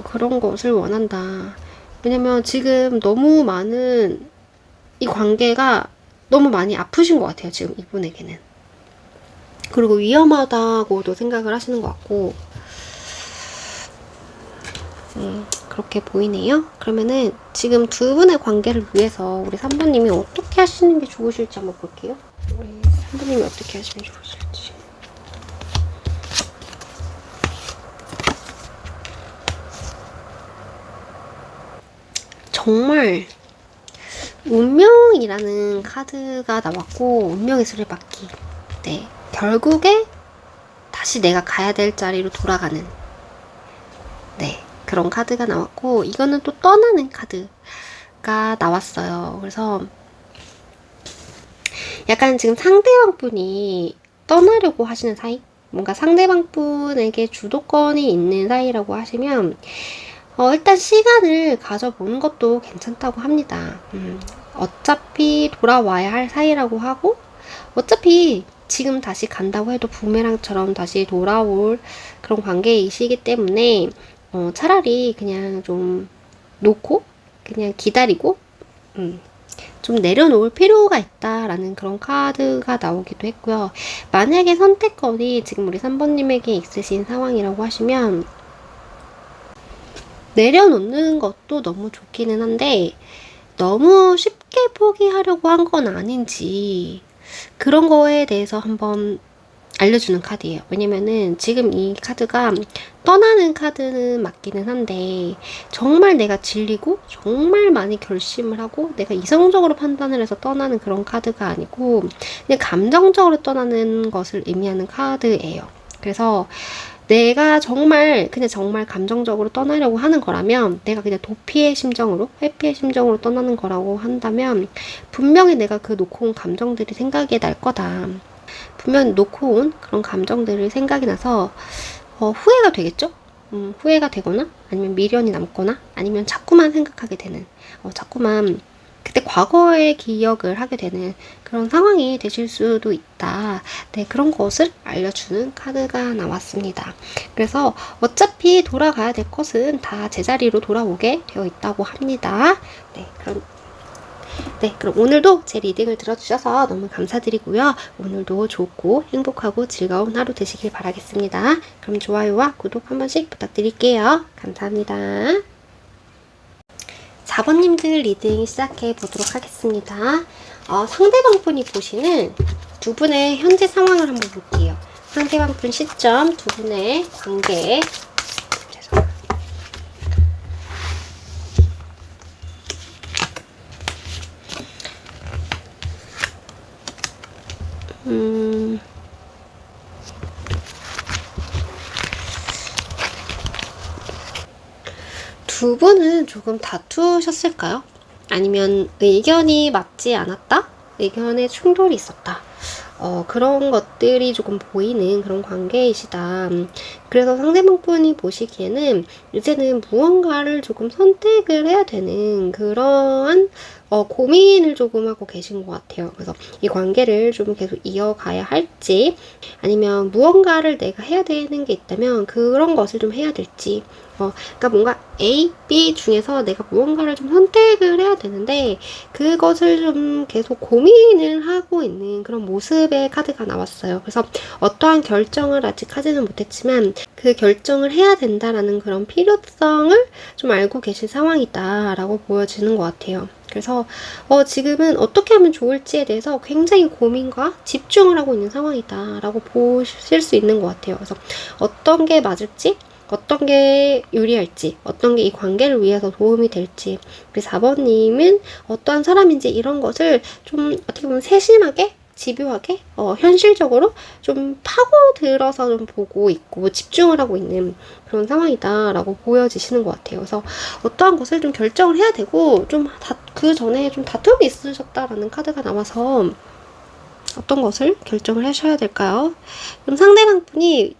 그런 것을 원한다. 왜냐면 지금 너무 많은 이 관계가 너무 많이 아프신 것 같아요. 지금 이분에게는. 그리고 위험하다고도 생각을 하시는 것 같고, 그렇게 보이네요. 그러면은 지금 두 분의 관계를 위해서 우리 3번님이 어떻게 하시는 게 좋으실지 한번 볼게요. 우리 3번님이 어떻게 하시면 좋으실지. 정말 운명이라는 카드가 나왔고, 운명의 수레바퀴. 네, 결국에 다시 내가 가야 될 자리로 돌아가는, 네, 그런 카드가 나왔고, 이거는 또 떠나는 카드가 나왔어요. 그래서 약간 지금 상대방 분이 떠나려고 하시는 사이? 뭔가 상대방 분에게 주도권이 있는 사이라고 하시면, 일단 시간을 가져보는 것도 괜찮다고 합니다. 어차피 돌아와야 할 사이라고 하고, 어차피 지금 다시 간다고 해도 부메랑처럼 다시 돌아올 그런 관계이시기 때문에, 차라리 그냥 좀 놓고, 그냥 기다리고, 좀 내려놓을 필요가 있다라는 그런 카드가 나오기도 했고요. 만약에 선택권이 지금 우리 3번님에게 있으신 상황이라고 하시면, 내려놓는 것도 너무 좋기는 한데 너무 쉽게 포기하려고 한 건 아닌지, 그런 거에 대해서 한번 알려주는 카드예요. 왜냐면은 지금 이 카드가 떠나는 카드는 맞기는 한데, 정말 내가 질리고 정말 많이 결심을 하고 내가 이성적으로 판단을 해서 떠나는 그런 카드가 아니고, 그냥 감정적으로 떠나는 것을 의미하는 카드예요. 그래서 내가 정말 그냥 정말 감정적으로 떠나려고 하는 거라면, 내가 그냥 도피의 심정으로, 회피의 심정으로 떠나는 거라고 한다면, 분명히 내가 그 놓고 온 감정들이 생각이 날 거다. 분명히 놓고 온 그런 감정들이 생각이 나서 후회가 되겠죠? 후회가 되거나, 아니면 미련이 남거나, 아니면 자꾸만 생각하게 되는, 자꾸만 그때 과거의 기억을 하게 되는 그런 상황이 되실 수도 있다. 네, 그런 것을 알려주는 카드가 나왔습니다. 그래서 어차피 돌아가야 될 것은 다 제자리로 돌아오게 되어 있다고 합니다. 그럼 오늘도 제 리딩을 들어주셔서 너무 감사드리고요. 오늘도 좋고 행복하고 즐거운 하루 되시길 바라겠습니다. 그럼 좋아요와 구독 한 번씩 부탁드릴게요. 감사합니다. 4번님들 리딩 시작해 보도록 하겠습니다. 상대방 분이 보시는 두 분의 현재 상황을 한번 볼게요. 상대방 분 시점, 두 분의 관계. 두 분은 조금 다투셨을까요? 아니면 의견이 맞지 않았다? 의견에 충돌이 있었다. 그런 것들이 조금 보이는 그런 관계이시다. 그래서 상대방분이 보시기에는 이제는 무언가를 조금 선택을 해야 되는 그러한 고민을 조금 하고 계신 것 같아요. 그래서 이 관계를 좀 계속 이어가야 할지, 아니면 무언가를 내가 해야 되는 게 있다면 그런 것을 좀 해야 될지, 그러니까 뭔가 A, B 중에서 내가 무언가를 좀 선택을 해야 되는데 그것을 좀 계속 고민을 하고 있는 그런 모습의 카드가 나왔어요. 그래서 어떠한 결정을 아직 하지는 못했지만 그 결정을 해야 된다라는 그런 필요성을 좀 알고 계신 상황이다라고 보여지는 것 같아요. 그래서 지금은 어떻게 하면 좋을지에 대해서 굉장히 고민과 집중을 하고 있는 상황이다라고 보실 수 있는 것 같아요. 그래서 어떤 게 맞을지, 어떤 게 유리할지, 어떤 게 이 관계를 위해서 도움이 될지, 우리 4번님은 어떠한 사람인지 이런 것을 좀 어떻게 보면 세심하게, 집요하게, 현실적으로 좀 파고들어서 좀 보고 있고 집중을 하고 있는 그런 상황이다라고 보여지시는 것 같아요. 그래서 어떠한 것을 좀 결정을 해야 되고 좀 그 전에 좀 다툼이 있으셨다라는 카드가 나와서 어떤 것을 결정을 하셔야 될까요? 그럼 상대방 분이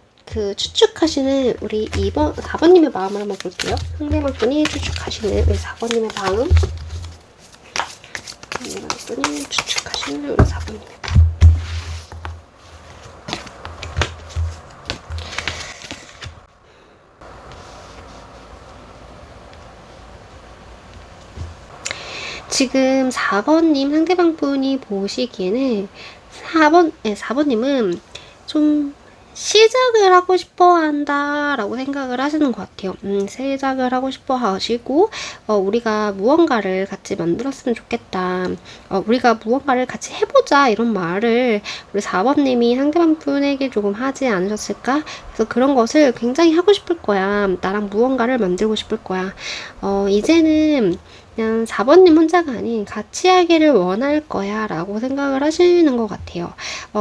추측하시는 우리 4번님의 마음을 한번 볼게요. 상대방 분이 추측하시는 우리 4번님의 마음. 상대방 분이 추측하시는 우리 4번님의 마음. 지금 4번님 상대방 분이 보시기에는 4번님은 좀 시작을 하고 싶어 한다라고 생각을 하시는 것 같아요. 시작을 하고 싶어 하시고, 우리가 무언가를 같이 만들었으면 좋겠다. 우리가 무언가를 같이 해보자. 이런 말을 우리 4번님이 상대방 분에게 조금 하지 않으셨을까? 그래서 그런 것을 굉장히 하고 싶을 거야. 나랑 무언가를 만들고 싶을 거야. 이제는 그냥 4번님 혼자가 아닌 같이 하기를 원할 거야 라고 생각을 하시는 것 같아요.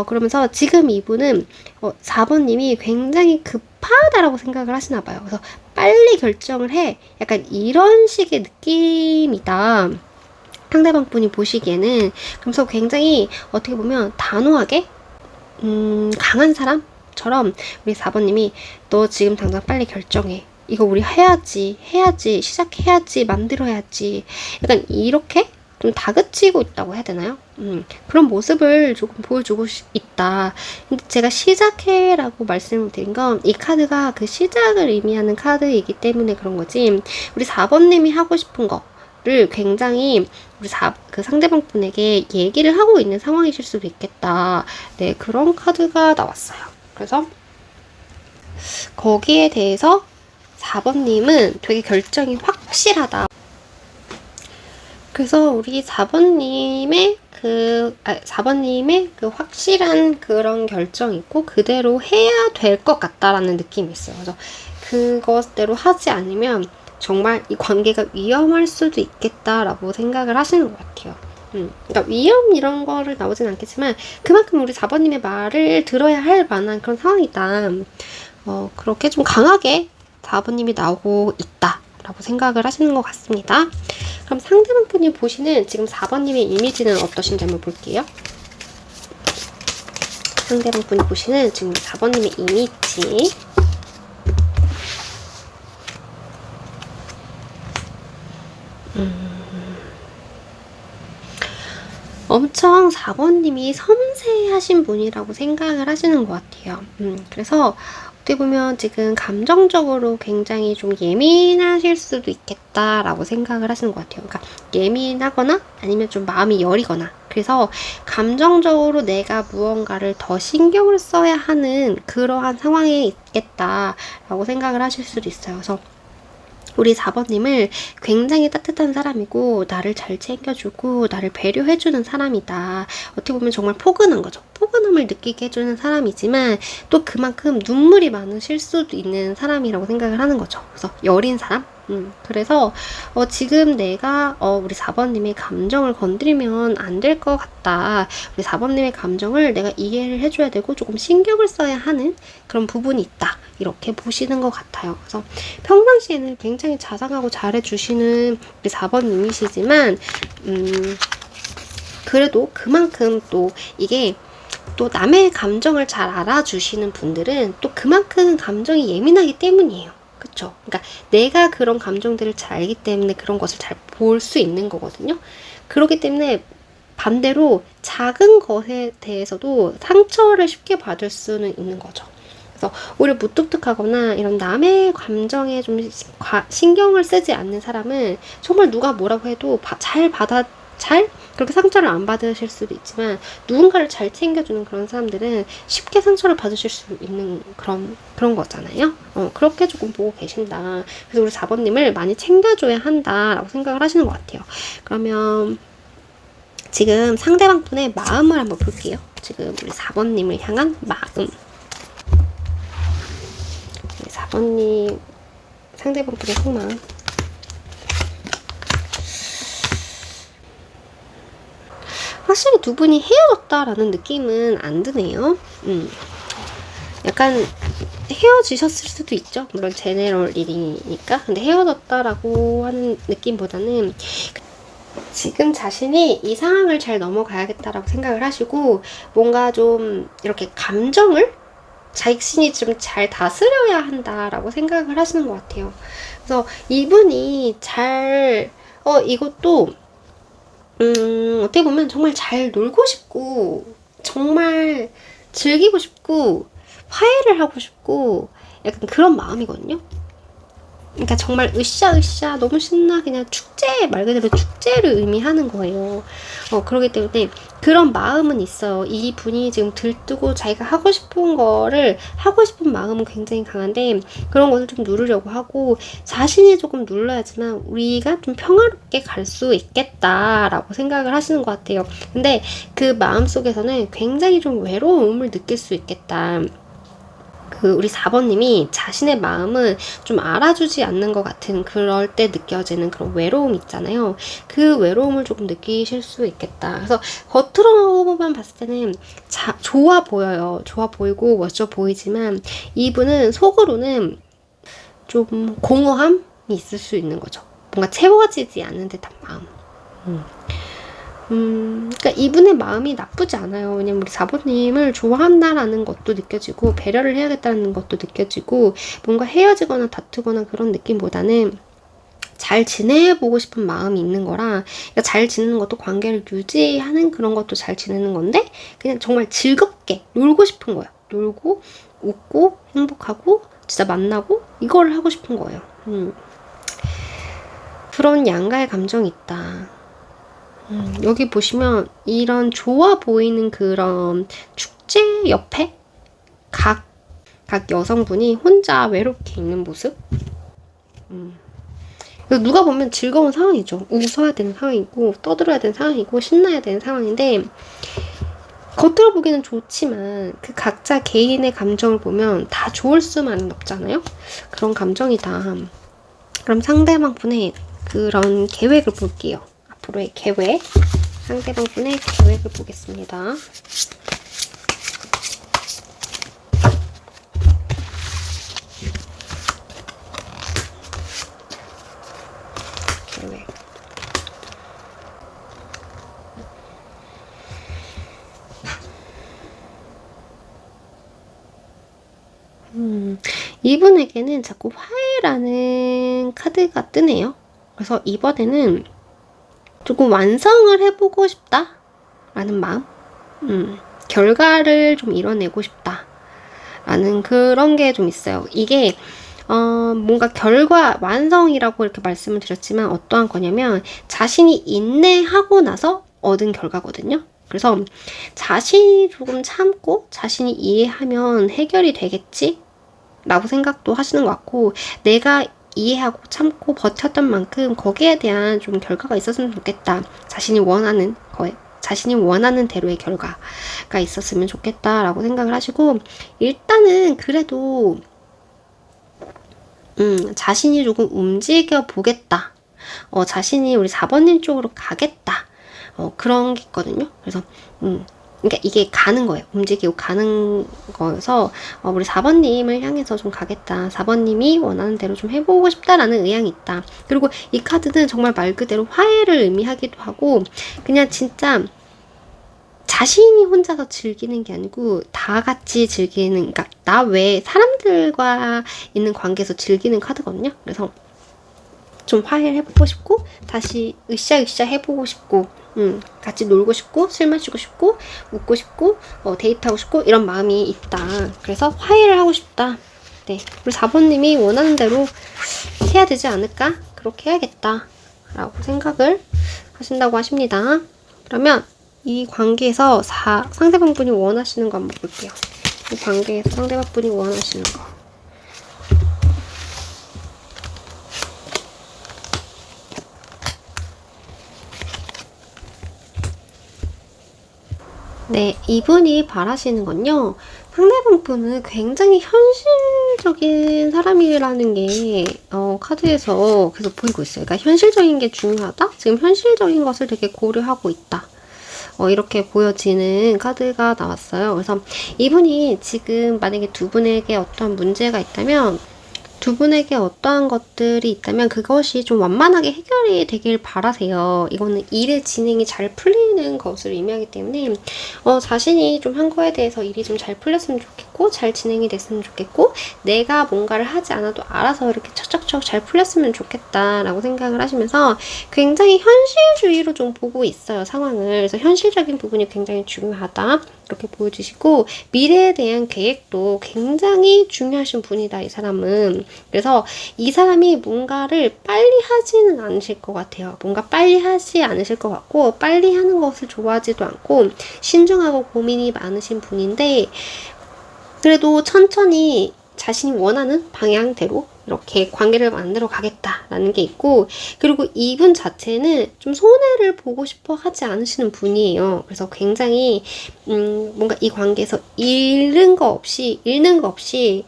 그러면서 지금 이분은 4번님이 굉장히 급하다라고 생각을 하시나 봐요. 그래서 빨리 결정을 해. 약간 이런 식의 느낌이다. 상대방 분이 보시기에는. 그래서 굉장히 어떻게 보면 단호하게 강한 사람처럼 우리 4번님이 너 지금 당장 빨리 결정해. 이거 우리 해야지, 시작해야지, 만들어야지. 약간 이렇게 좀 다그치고 있다고 해야 되나요? 그런 모습을 조금 보여주고 있다. 근데 제가 시작해라고 말씀을 드린 건 이 카드가 그 시작을 의미하는 카드이기 때문에 그런 거지. 우리 4번님이 하고 싶은 거를 굉장히 우리 그 상대방 분에게 얘기를 하고 있는 상황이실 수도 있겠다. 네, 그런 카드가 나왔어요. 그래서 거기에 대해서 4번님은 되게 결정이 확실하다. 그래서 우리 4번님의 4번님의 그 확실한 그런 결정이 있고 그대로 해야 될 것 같다라는 느낌이 있어요. 그래서 그것대로 하지 않으면 정말 이 관계가 위험할 수도 있겠다라고 생각을 하시는 것 같아요. 그러니까 위험 이런 거를 나오진 않겠지만 그만큼 우리 4번님의 말을 들어야 할 만한 그런 상황이다. 그렇게 좀 강하게 4번님이 나오고 있다 라고 생각을 하시는 것 같습니다. 그럼 상대방 분이 보시는 지금 4번님의 이미지는 어떠신지 한번 볼게요. 상대방 분이 보시는 지금 4번님의 이미지. 엄청 4번님이 섬세하신 분이라고 생각을 하시는 것 같아요. 그래서 어떻게 보면 지금 감정적으로 굉장히 좀 예민하실 수도 있겠다라고 생각을 하시는 것 같아요. 그러니까 예민하거나 아니면 좀 마음이 여리거나, 그래서 감정적으로 내가 무언가를 더 신경을 써야 하는 그러한 상황에 있겠다라고 생각을 하실 수도 있어요. 그래서 우리 4번님을 굉장히 따뜻한 사람이고 나를 잘 챙겨주고 나를 배려해주는 사람이다. 어떻게 보면 정말 포근한 거죠. 포근함을 느끼게 해주는 사람이지만 또 그만큼 눈물이 많으실 수도 있는 사람이라고 생각을 하는 거죠. 그래서 여린 사람? 그래서 지금 내가 우리 4번님의 감정을 건드리면 안 될 것 같다. 우리 4번님의 감정을 내가 이해를 해줘야 되고 조금 신경을 써야 하는 그런 부분이 있다. 이렇게 보시는 것 같아요. 그래서 평상시에는 굉장히 자상하고 잘해주시는 우리 4번님이시지만 그래도 그만큼 또 이게 또 남의 감정을 잘 알아주시는 분들은 또 그만큼 감정이 예민하기 때문이에요. 그쵸? 그러니까 내가 그런 감정들을 잘 알기 때문에 그런 것을 잘 볼 수 있는 거거든요. 그렇기 때문에 반대로 작은 것에 대해서도 상처를 쉽게 받을 수는 있는 거죠. 그래서 오히려 무뚝뚝하거나 이런 남의 감정에 좀 신경을 쓰지 않는 사람은 정말 누가 뭐라고 해도 잘 그렇게 상처를 안 받으실 수도 있지만, 누군가를 잘 챙겨주는 그런 사람들은 쉽게 상처를 받으실 수 있는 그런 거잖아요. 그렇게 조금 보고 계신다. 그래서 우리 4번님을 많이 챙겨줘야 한다라고 생각을 하시는 것 같아요. 그러면 지금 상대방 분의 마음을 한번 볼게요. 지금 우리 4번님을 향한 마음. 4번님 상대방 분의 속마음. 확실히 두 분이 헤어졌다라는 느낌은 안 드네요. 약간 헤어지셨을 수도 있죠. 물론 제네럴 리딩이니까. 근데 헤어졌다라고 하는 느낌보다는 지금 자신이 이 상황을 잘 넘어가야겠다라고 생각을 하시고, 뭔가 좀 이렇게 감정을 자신이 좀 잘 다스려야 한다라고 생각을 하시는 것 같아요. 그래서 이분이 이것도 어떻게 보면 정말 잘 놀고 싶고 정말 즐기고 싶고 화해를 하고 싶고 약간 그런 마음이거든요. 그러니까 정말 으쌰으쌰 너무 신나, 그냥 축제, 말 그대로 축제를 의미하는 거예요. 그러기 때문에 그런 마음은 있어요. 이 분이 지금 들뜨고 자기가 하고 싶은 거를 하고 싶은 마음은 굉장히 강한데, 그런 것을 좀 누르려고 하고 자신이 조금 눌러야지만 우리가 좀 평화롭게 갈 수 있겠다라고 생각을 하시는 것 같아요. 근데 그 마음 속에서는 굉장히 좀 외로움을 느낄 수 있겠다. 우리 4번님이 자신의 마음을 좀 알아주지 않는 것 같은, 그럴 때 느껴지는 그런 외로움 있잖아요. 그 외로움을 조금 느끼실 수 있겠다. 그래서 겉으로만 봤을 때는 좋아 보여요. 좋아 보이고 멋져 보이지만 이분은 속으로는 좀 공허함이 있을 수 있는 거죠. 뭔가 채워지지 않는 듯한 마음. 그러니까 이분의 마음이 나쁘지 않아요. 왜냐면 우리 4번님을 좋아한다라는 것도 느껴지고 배려를 해야겠다는 것도 느껴지고, 뭔가 헤어지거나 다투거나 그런 느낌보다는 잘 지내보고 싶은 마음이 있는 거라, 그러니까 잘 지내는 것도 관계를 유지하는 그런 것도 잘 지내는 건데, 그냥 정말 즐겁게 놀고 싶은 거예요. 놀고 웃고 행복하고 진짜 만나고 이걸 하고 싶은 거예요. 그런 양가의 감정이 있다. 여기 보시면 이런 좋아 보이는 그런 축제 옆에 각 여성분이 혼자 외롭게 있는 모습. 누가 보면 즐거운 상황이죠. 웃어야 되는 상황이고 떠들어야 되는 상황이고 신나야 되는 상황인데, 겉으로 보기는 좋지만 그 각자 개인의 감정을 보면 다 좋을 수만은 없잖아요. 그런 감정이다. 그럼 상대방 분의 그런 계획을 볼게요. 앞으로의 계획, 상대방 분의 계획을 보겠습니다. 계획. 이분에게는 자꾸 화해라는 카드가 뜨네요. 그래서 이번에는 조금 완성을 해보고 싶다? 라는 마음? 결과를 좀 이뤄내고 싶다. 라는 그런 게 좀 있어요. 이게 뭔가 결과, 완성이라고 이렇게 말씀을 드렸지만 어떠한 거냐면 자신이 인내하고 나서 얻은 결과거든요. 그래서 자신이 조금 참고 자신이 이해하면 해결이 되겠지? 라고 생각도 하시는 것 같고, 내가 이해하고 참고 버텼던 만큼 거기에 대한 좀 결과가 있었으면 좋겠다. 자신이 원하는 대로의 결과가 있었으면 좋겠다라고 생각을 하시고, 일단은 그래도 자신이 조금 움직여 보겠다. 자신이 우리 4번님 쪽으로 가겠다. 그런 게 있거든요. 그래서, 그러니까 이게 가는 거예요. 움직이고 가는 거여서, 우리 4번님을 향해서 좀 가겠다. 4번님이 원하는 대로 좀 해보고 싶다라는 의향이 있다. 그리고 이 카드는 정말 말 그대로 화해를 의미하기도 하고, 그냥 진짜, 자신이 혼자서 즐기는 게 아니고 다 같이 즐기는, 그러니까 나 외에 사람들과 있는 관계에서 즐기는 카드거든요. 그래서 좀 화해를 해보고 싶고 다시 으쌰으쌰 해보고 싶고 같이 놀고 싶고 술 마시고 싶고 웃고 싶고 데이트하고 싶고 이런 마음이 있다. 그래서 화해를 하고 싶다. 네, 우리 4번님이 원하는 대로 해야 되지 않을까? 그렇게 해야겠다 라고 생각을 하신다고 하십니다. 그러면 이 관계에서 상대방분이 원하시는 거 한번 볼게요. 이 관계에서 상대방분이 원하시는 거. 네, 이분이 바라시는 건요. 상대방분은 굉장히 현실적인 사람이라는 게 카드에서 계속 보이고 있어요. 그러니까 현실적인 게 중요하다? 지금 현실적인 것을 되게 고려하고 있다. 이렇게 보여지는 카드가 나왔어요. 그래서 이분이 지금 만약에 두 분에게 어떤 문제가 있다면 두 분에게 어떠한 것들이 있다면 그것이 좀 완만하게 해결이 되길 바라세요. 이거는 일의 진행이 잘 풀리는 것을 의미하기 때문에 자신이 좀 한 거에 대해서 일이 좀 잘 풀렸으면 좋겠고 잘 진행이 됐으면 좋겠고 내가 뭔가를 하지 않아도 알아서 이렇게 척척척 잘 풀렸으면 좋겠다라고 생각을 하시면서 굉장히 현실주의로 좀 보고 있어요, 상황을. 그래서 현실적인 부분이 굉장히 중요하다. 이렇게 보여주시고 미래에 대한 계획도 굉장히 중요하신 분이다, 이 사람은. 그래서 이 사람이 뭔가를 빨리 하지는 않으실 것 같아요. 뭔가 빨리 하지 않으실 것 같고 빨리 하는 것을 좋아하지도 않고 신중하고 고민이 많으신 분인데 그래도 천천히 자신이 원하는 방향대로 이렇게 관계를 만들어 가겠다라는 게 있고, 그리고 이분 자체는 좀 손해를 보고 싶어 하지 않으시는 분이에요. 그래서 굉장히 뭔가 이 관계에서 잃는 거 없이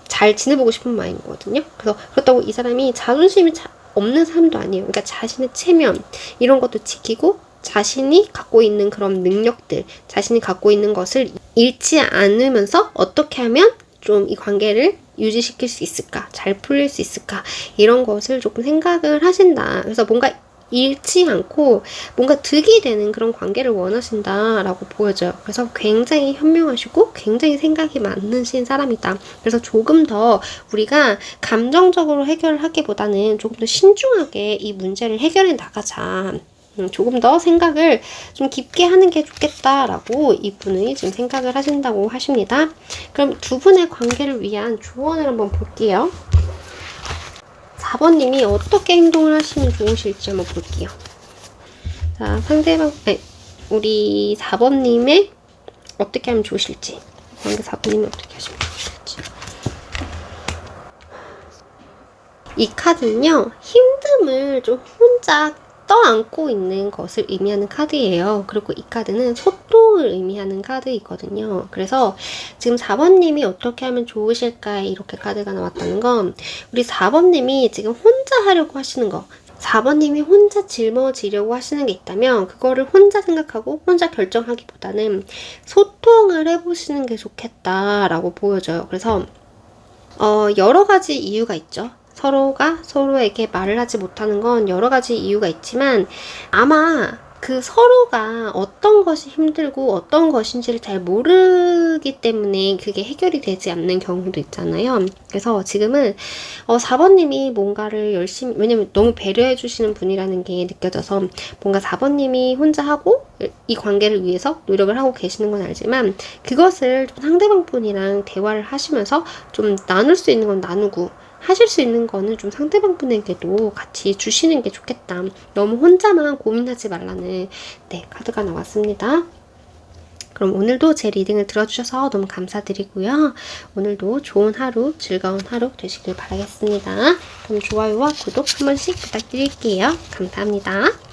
잘 지내보고 싶은 마음이거든요. 그래서 그렇다고 이 사람이 자존심이 없는 사람도 아니에요. 그러니까 자신의 체면 이런 것도 지키고 자신이 갖고 있는 그런 능력들, 자신이 갖고 있는 것을 잃지 않으면서 어떻게 하면 좀 이 관계를 유지시킬 수 있을까? 잘 풀릴 수 있을까? 이런 것을 조금 생각을 하신다. 그래서 뭔가 잃지 않고 뭔가 득이 되는 그런 관계를 원하신다라고 보여져요. 그래서 굉장히 현명하시고 굉장히 생각이 많으신 사람이다. 그래서 조금 더 우리가 감정적으로 해결을 하기보다는 조금 더 신중하게 이 문제를 해결해 나가자. 조금 더 생각을 좀 깊게 하는 게 좋겠다라고 이분이 지금 생각을 하신다고 하십니다. 그럼 두 분의 관계를 위한 조언을 한번 볼게요. 4번님이 어떻게 행동을 하시면 좋으실지 한번 볼게요. 자, 우리 4번님의 어떻게 하면 좋으실지. 관계 4번님이 어떻게 하시면 좋으실지. 이 카드는요, 힘듦을 좀 혼자 떠안고 있는 것을 의미하는 카드예요. 그리고 이 카드는 소통을 의미하는 카드이거든요. 그래서 지금 4번님이 어떻게 하면 좋으실까 이렇게 카드가 나왔다는 건 우리 4번님이 지금 혼자 하려고 하시는 거, 4번님이 혼자 짊어지려고 하시는 게 있다면 그거를 혼자 생각하고 혼자 결정하기보다는 소통을 해보시는 게 좋겠다라고 보여져요. 그래서 여러 가지 이유가 있죠. 서로가 서로에게 말을 하지 못하는 건 여러 가지 이유가 있지만 아마 그 서로가 어떤 것이 힘들고 어떤 것인지를 잘 모르기 때문에 그게 해결이 되지 않는 경우도 있잖아요. 그래서 지금은 4번님이 뭔가를 열심히, 왜냐면 너무 배려해 주시는 분이라는 게 느껴져서 뭔가 4번님이 혼자 하고 이 관계를 위해서 노력을 하고 계시는 건 알지만 그것을 좀 상대방 분이랑 대화를 하시면서 좀 나눌 수 있는 건 나누고 하실 수 있는 거는 좀 상대방 분에게도 같이 주시는 게 좋겠다. 너무 혼자만 고민하지 말라는 카드가 나왔습니다. 그럼 오늘도 제 리딩을 들어주셔서 너무 감사드리고요. 오늘도 좋은 하루, 즐거운 하루 되시길 바라겠습니다. 그럼 좋아요와 구독 한 번씩 부탁드릴게요. 감사합니다.